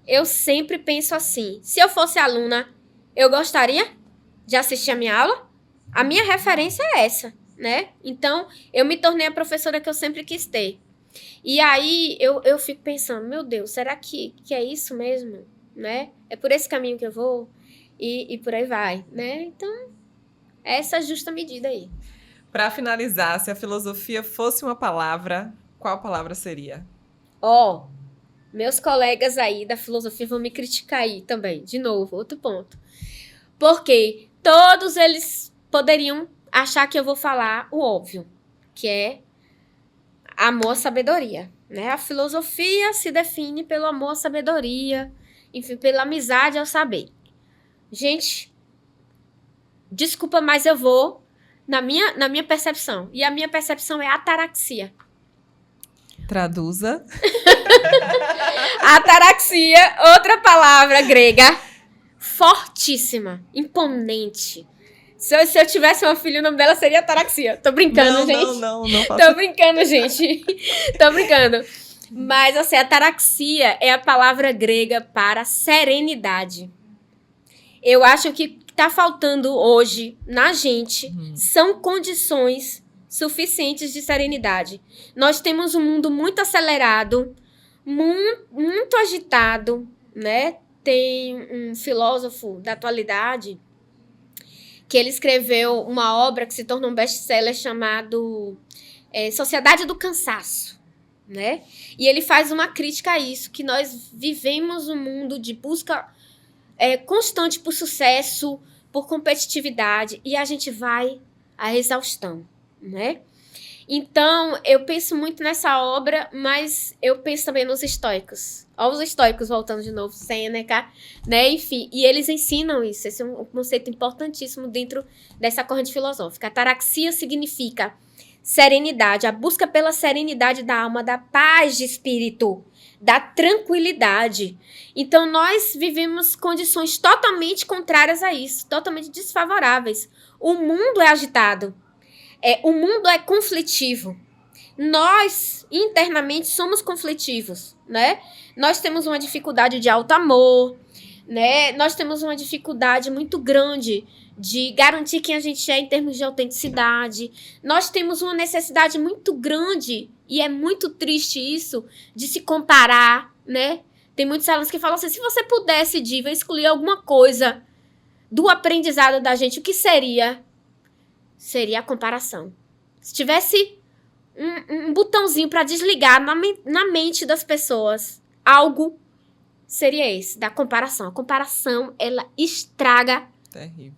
eu sempre penso assim, se eu fosse aluna, eu gostaria de assistir a minha aula? A minha referência é essa, né? Então, eu me tornei a professora que eu sempre quis ter. E aí, eu fico pensando, meu Deus, será que é isso mesmo? Né? É por esse caminho que eu vou? E por aí vai, né? Então, é essa justa medida aí. Para finalizar, se a filosofia fosse uma palavra, qual palavra seria? Meus colegas aí da filosofia vão me criticar aí também, de novo, outro ponto. Porque todos eles poderiam achar que eu vou falar o óbvio, que é amor à sabedoria, né? A filosofia se define pelo amor à sabedoria, enfim, pela amizade ao saber. Gente, desculpa, mas eu vou na minha percepção. E a minha percepção é ataraxia. Traduza. Ataraxia, outra palavra grega, fortíssima, imponente. Se eu tivesse uma filha, o nome dela seria Ataraxia. Tô brincando, gente. Não Tô brincando, gente. Tô brincando. Mas, assim, ataraxia é a palavra grega para serenidade. Eu acho que tá faltando hoje na gente são condições suficientes de serenidade. Nós temos um mundo muito acelerado, muito agitado, né? Tem um filósofo da atualidade que ele escreveu uma obra que se tornou um best-seller chamado Sociedade do Cansaço, né? E ele faz uma crítica a isso, que nós vivemos um mundo de busca constante por sucesso, por competitividade, e a gente vai à exaustão, né? Então, eu penso muito nessa obra, mas eu penso também nos estoicos. Olha os estoicos voltando de novo, Sêneca, né? Enfim, e eles ensinam isso. Esse é um conceito importantíssimo dentro dessa corrente filosófica. Ataraxia significa serenidade, a busca pela serenidade da alma, da paz de espírito, da tranquilidade. Então, nós vivemos condições totalmente contrárias a isso, totalmente desfavoráveis. O mundo é agitado. O mundo é conflitivo. Nós, internamente, somos conflitivos, né? Nós temos uma dificuldade de alto amor, né? Nós temos uma dificuldade muito grande de garantir quem a gente é em termos de autenticidade. Nós temos uma necessidade muito grande, e é muito triste isso, de se comparar, né? Tem muitos alunos que falam assim, se você pudesse, Diva, escolher alguma coisa do aprendizado da gente, o que seria? Seria a comparação. Se tivesse um botãozinho para desligar na mente das pessoas, algo seria esse, da comparação. A comparação, ela estraga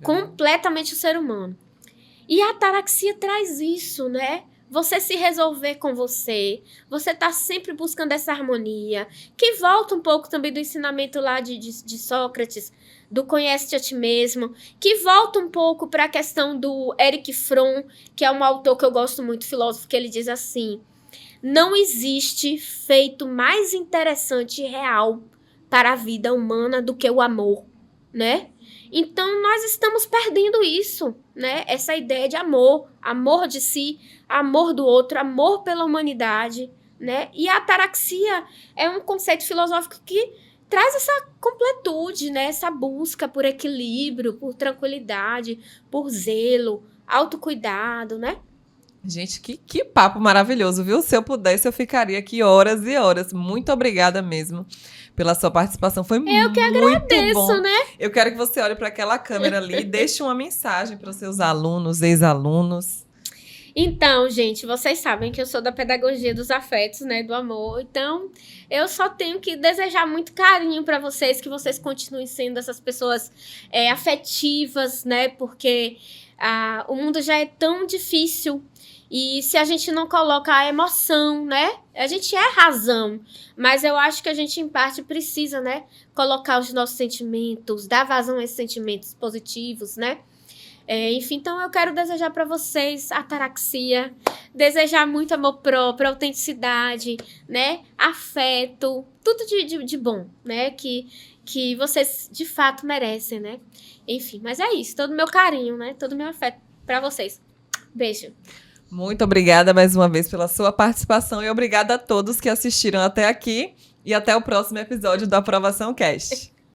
completamente o ser humano. E a ataraxia traz isso, né? Você se resolver com você tá sempre buscando essa harmonia, que volta um pouco também do ensinamento lá de Sócrates, do conhece-te a ti mesmo, que volta um pouco para a questão do Erich Fromm, que é um autor que eu gosto muito, filósofo, que ele diz assim, não existe feito mais interessante e real para a vida humana do que o amor, né? Então, nós estamos perdendo isso, né? Essa ideia de amor, amor de si, amor do outro, amor pela humanidade, né? E a ataraxia é um conceito filosófico que traz essa completude, né? Essa busca por equilíbrio, por tranquilidade, por zelo, autocuidado, né? Gente, que papo maravilhoso, viu? Se eu pudesse, eu ficaria aqui horas e horas. Muito obrigada mesmo pela sua participação. Foi Eu que agradeço, bom. né? Eu quero que você olhe para aquela câmera ali e deixe uma mensagem para os seus alunos, ex-alunos. Então, gente, vocês sabem que eu sou da pedagogia dos afetos, né, do amor. Então, eu só tenho que desejar muito carinho para vocês, que vocês continuem sendo essas pessoas afetivas, né, porque o mundo já é tão difícil e se a gente não coloca a emoção, né, a gente é razão, mas eu acho que a gente, em parte, precisa, né, colocar os nossos sentimentos, dar vazão a esses sentimentos positivos, né. Enfim, então eu quero desejar para vocês ataraxia, desejar muito amor próprio, autenticidade, né, afeto, tudo de bom, né, que vocês de fato merecem, né. Enfim, mas é isso, todo o meu carinho, né, todo o meu afeto para vocês. Beijo. Muito obrigada mais uma vez pela sua participação e obrigada a todos que assistiram até aqui e até o próximo episódio do Aprovação Cast.